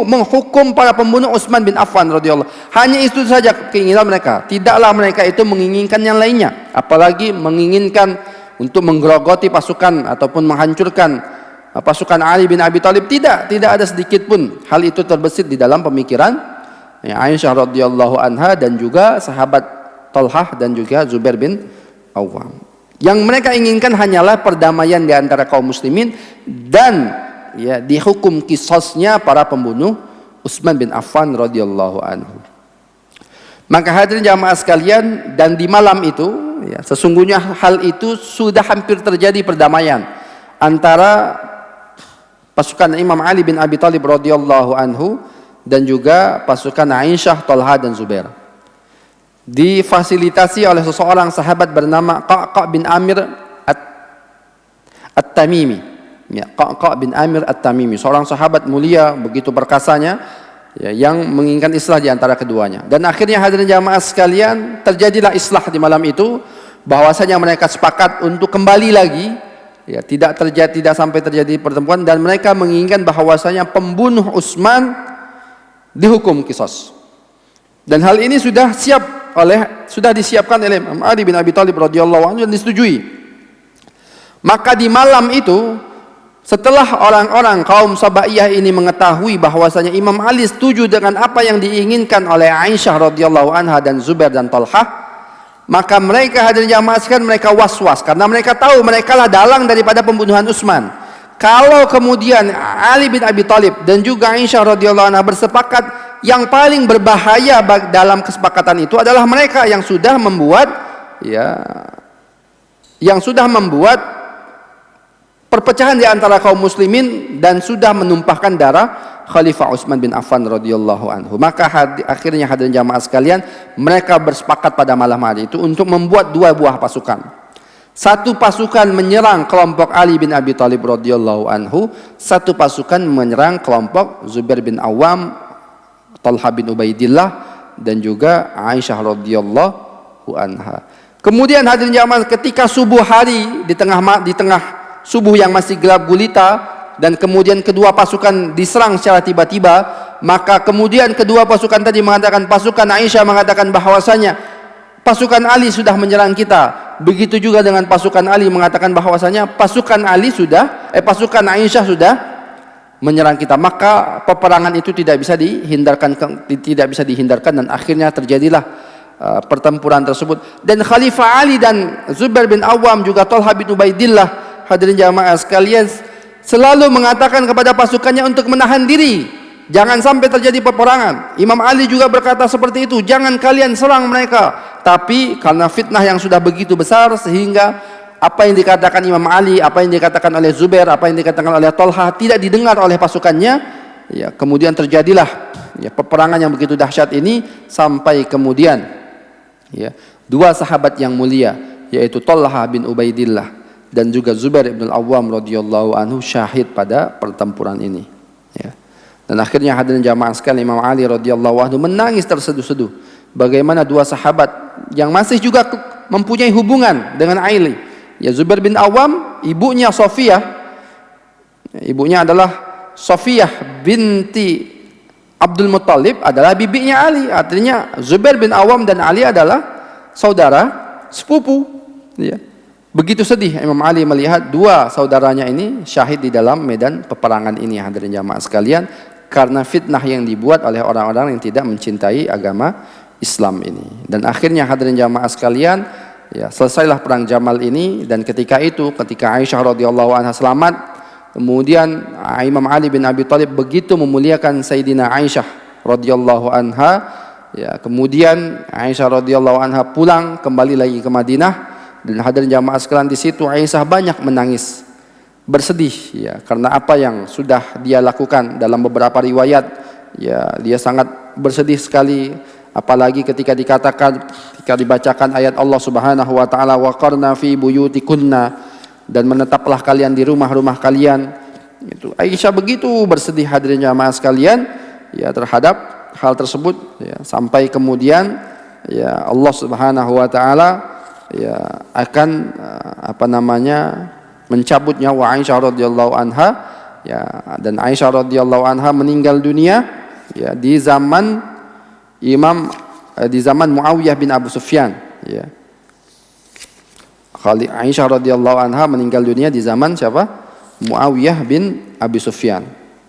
menghukum para pembunuh Utsman bin Affan radhiyallahu. Hanya itu saja keinginan mereka. Tidaklah mereka itu menginginkan yang lainnya, apalagi menginginkan untuk menggerogoti pasukan ataupun menghancurkan pasukan Ali bin Abi Thalib. Tidak ada sedikit pun hal itu terbesit di dalam pemikiran Aisyah radhiyallahu anha dan juga sahabat Talhah dan juga Zubair bin Awam. Yang mereka inginkan hanyalah perdamaian di antara kaum muslimin dan ya dihukum qisasnya para pembunuh Utsman bin Affan radhiyallahu anhu. Maka hadirin jamaah sekalian, dan di malam itu ya, sesungguhnya hal itu sudah hampir terjadi perdamaian antara pasukan Imam Ali bin Abi Thalib radhiyallahu anhu dan juga pasukan Aisyah, Talha dan Zubair. Difasilitasi oleh seseorang sahabat bernama Qa'qa' bin Amir At-Tamimi. Ya, Qa'qa' bin Amir At-Tamimi, seorang sahabat mulia begitu perkasanya ya, yang menginginkan islah di antara keduanya. Dan akhirnya hadirin jamaah sekalian, terjadilah islah di malam itu, bahwasanya mereka sepakat untuk kembali lagi. Ya, tidak sampai terjadi pertemuan, dan mereka menginginkan bahwasanya pembunuh Utsman dihukum qisas. Dan hal ini sudah disiapkan oleh Imam Ali bin Abi Thalib radhiyallahu anhu dan disetujui. Maka di malam itu, setelah orang-orang kaum Sabaiyah ini mengetahui bahwasanya Imam Ali setuju dengan apa yang diinginkan oleh Aisyah radhiyallahu anha dan Zubair dan Talhah, maka mereka hadirin jamaah sekalian, mereka was-was karena mereka tahu mereka lah dalang daripada pembunuhan Utsman. Kalau kemudian Ali bin Abi Thalib dan juga Aisyah radhiyallahu anha bersepakat, yang paling berbahaya dalam kesepakatan itu adalah mereka yang sudah membuat perpecahan di antara kaum muslimin dan sudah menumpahkan darah Khalifah Utsman bin Affan radhiyallahu anhu. Maka akhirnya hadirin jamaah sekalian, mereka bersepakat pada malam hari itu untuk membuat dua buah pasukan. Satu pasukan menyerang kelompok Ali bin Abi Thalib radhiyallahu anhu, satu pasukan menyerang kelompok Zubair bin Awam, Talha bin Ubaidillah dan juga Aisyah radhiyallahu anha. Kemudian hadirin jamaah, ketika subuh hari, di tengah subuh yang masih gelap gulita, dan kemudian kedua pasukan diserang secara tiba-tiba, maka kemudian kedua pasukan tadi mengatakan, pasukan Aisyah mengatakan bahwasanya pasukan Ali sudah menyerang kita. Begitu juga dengan pasukan Ali mengatakan bahwasanya pasukan Aisyah sudah menyerang kita. Maka peperangan itu tidak bisa dihindarkan dan akhirnya terjadilah pertempuran tersebut. Dan Khalifah Ali dan Zubair bin Awam juga Talha bin Ubaidillah, hadirin jamaah sekalian, selalu mengatakan kepada pasukannya untuk menahan diri, jangan sampai terjadi peperangan. Imam Ali juga berkata seperti itu, jangan kalian serang mereka. Tapi karena fitnah yang sudah begitu besar, sehingga apa yang dikatakan Imam Ali, apa yang dikatakan oleh Zubair, apa yang dikatakan oleh Talha tidak didengar oleh pasukannya. Ya, kemudian terjadilah peperangan yang begitu dahsyat ini, sampai kemudian dua sahabat yang mulia, yaitu Talha bin Ubaidillah dan juga Zubair bin Awam radhiyallahu anhu syahid pada pertempuran ini. Ya. Dan akhirnya hadirin jamaah sekalian, Imam Ali radhiyallahu anhu menangis terseduh-seduh. Bagaimana dua sahabat yang masih juga mempunyai hubungan dengan Ali. Ya, Zubair bin Awam, ibunya Safiyah. Ibunya adalah Safiyah binti Abdul Muttalib, adalah bibinya Ali. Artinya Zubair bin Awam dan Ali adalah saudara sepupu. Ya. Begitu sedih Imam Ali melihat dua saudaranya ini syahid di dalam medan peperangan ini, hadirin jamaah sekalian, karena fitnah yang dibuat oleh orang-orang yang tidak mencintai agama Islam ini. Dan akhirnya hadirin jamaah sekalian, selesailah perang Jamal ini. Dan ketika Aisyah radhiyallahu anha selamat, Kemudian Imam Ali bin Abi Thalib begitu memuliakan Sayyidina Aisyah radhiyallahu anha. Ya, kemudian Aisyah radhiyallahu anha pulang kembali lagi ke Madinah, dan hadirin jamaah sekalian, di situ Aisyah banyak menangis, bersedih ya karena apa yang sudah dia lakukan. Dalam beberapa riwayat ya dia sangat bersedih sekali, apalagi ketika dibacakan ayat Allah Subhanahu wa taala, waqarna fi buyutikunna, dan menetaplah kalian di rumah-rumah kalian. Itu Aisyah begitu bersedih hadirin jamaah sekalian ya terhadap hal tersebut ya, sampai kemudian ya Allah Subhanahu wa taala ya akan mencabut nyawa Aisyah radhiyallahu anha ya, dan Aisyah radhiyallahu anha meninggal dunia ya di zaman Muawiyah bin Abu Sufyan ya. Aisyah radhiyallahu anha meninggal dunia di zaman siapa? Muawiyah bin Abi Sufyan.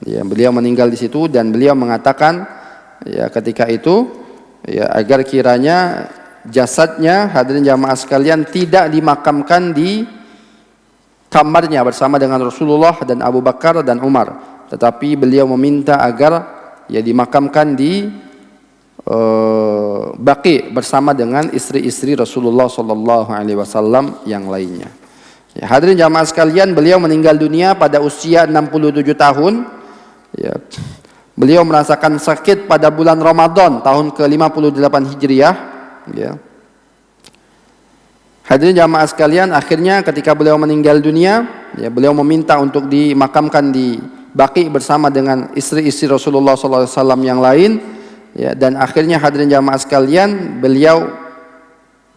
Ya, beliau meninggal di situ, dan beliau mengatakan ya ketika itu ya agar kiranya jasadnya hadirin jamaah sekalian tidak dimakamkan di kamarnya bersama dengan Rasulullah dan Abu Bakar dan Umar, tetapi beliau meminta agar ya dimakamkan di Baqi bersama dengan istri-istri Rasulullah sallallahu alaihi wasallam yang lainnya. Ya, hadirin jamaah sekalian, beliau meninggal dunia pada usia 67 tahun. Ya, beliau merasakan sakit pada bulan Ramadan tahun ke-58 Hijriah ya. Hadirin jamaah sekalian, akhirnya ketika beliau meninggal dunia ya beliau meminta untuk dimakamkan di Baqi bersama dengan istri-istri Rasulullah sallallahu alaihi wasallam yang lain ya, dan akhirnya hadirin jamaah sekalian beliau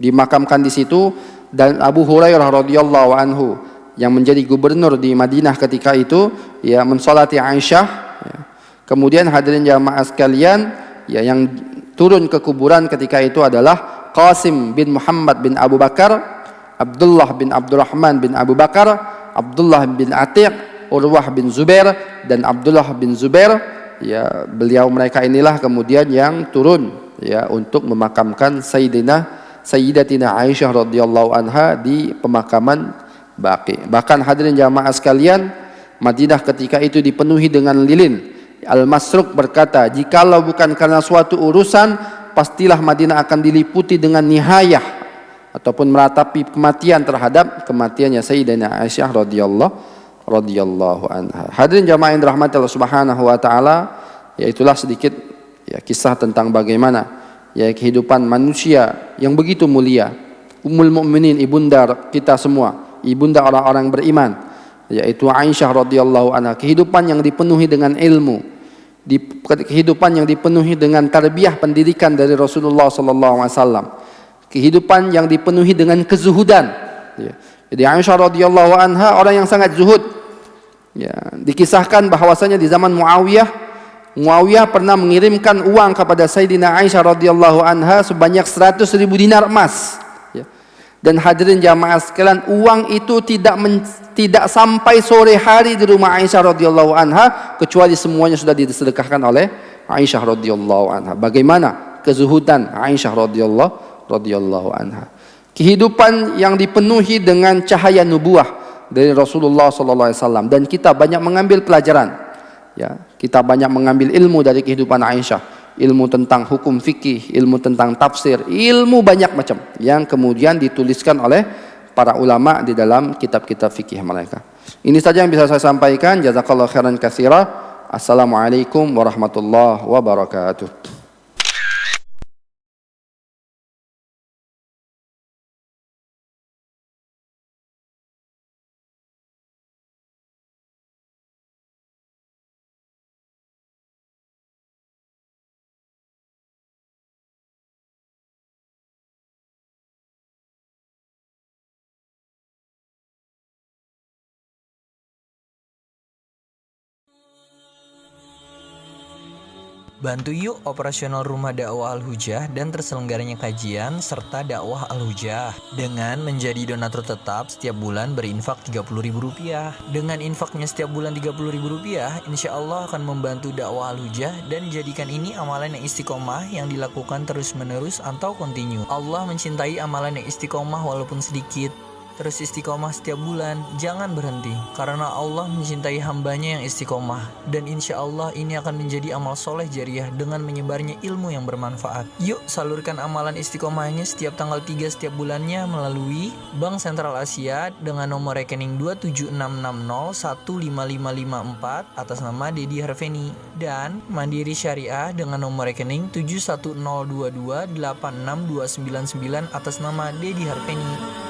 dimakamkan di situ, dan Abu Hurairah radhiyallahu anhu yang menjadi gubernur di Madinah ketika itu ya mensolati Aisyah ya. Kemudian hadirin jamaah sekalian ya yang turun ke kuburan ketika itu adalah Qasim bin Muhammad bin Abu Bakar, Abdullah bin Abdurrahman bin Abu Bakar, Abdullah bin Atiq, Urwah bin Zubair, dan Abdullah bin Zubair ya. Mereka inilah kemudian yang turun ya untuk memakamkan Sayyidatina Aisyah radhiyallahu anha di pemakaman Baqi. Bahkan hadirin jamaah sekalian, Madinah ketika itu dipenuhi dengan lilin. Al-Masruq berkata, jikalau bukan karena suatu urusan, pastilah Madinah akan diliputi dengan nihayah ataupun meratapi kematian terhadap kematiannya Sayyidatina Aisyah radhiyallahu anha. Hadirin jamaah yang dirahmati Allah Subhanahu wa taala, ya itulah sedikit ya kisah tentang bagaimana ya kehidupan manusia yang begitu mulia, Ummul Mukminin, ibunda kita semua, ibunda orang-orang beriman, yaitu Aisyah radhiyallahu anha. Kehidupan yang dipenuhi dengan ilmu, kehidupan yang dipenuhi dengan tarbiyah pendidikan dari Rasulullah sallallahu alaihi wasallam, kehidupan yang dipenuhi dengan kezuhudan ya. Jadi Aisyah radhiyallahu anha orang yang sangat zuhud ya. Dikisahkan bahwasanya di zaman Muawiyah pernah mengirimkan uang kepada Sayyidina Aisyah radhiyallahu anha sebanyak 100.000 dinar emas ya. Dan hadirin jamaah sekalian, uang itu tidak sampai sore hari di rumah Aisyah radhiyallahu anha kecuali semuanya sudah disedekahkan oleh Aisyah radhiyallahu anha. Bagaimana kezuhudan Aisyah radhiyallahu anha. Kehidupan yang dipenuhi dengan cahaya nubuah dari Rasulullah sallallahu alaihi wasallam, dan kita banyak mengambil pelajaran. Ya, kita banyak mengambil ilmu dari kehidupan Aisyah. Ilmu tentang hukum fikih, ilmu tentang tafsir, ilmu banyak macam yang kemudian dituliskan oleh para ulama di dalam kitab-kitab fikih mereka. Ini saja yang bisa saya sampaikan. Jazakallahu khairan katsira. Assalamualaikum warahmatullahi wabarakatuh. Bantu yuk operasional Rumah Dakwah Al-Hujah dan terselenggaranya kajian serta dakwah Al-Hujah dengan menjadi donatur tetap setiap bulan berinfak Rp30.000. Dengan infaknya setiap bulan Rp30.000, insya Allah akan membantu dakwah Al-Hujah dan jadikan ini amalan yang istiqomah yang dilakukan terus-menerus atau kontinu. Allah mencintai amalan yang istiqomah walaupun sedikit. terus istiqomah setiap bulan, jangan berhenti. Karena Allah mencintai hambanya yang istiqomah. Dan insya Allah ini akan menjadi amal soleh jariah dengan menyebarnya ilmu yang bermanfaat. Yuk salurkan amalan istiqomahnya setiap tanggal 3 setiap bulannya melalui Bank Sentral Asia dengan nomor rekening 27660155554 atas nama Dedi Harveni, dan Mandiri Syariah dengan nomor rekening 71022862999 atas nama Dedi Harveni.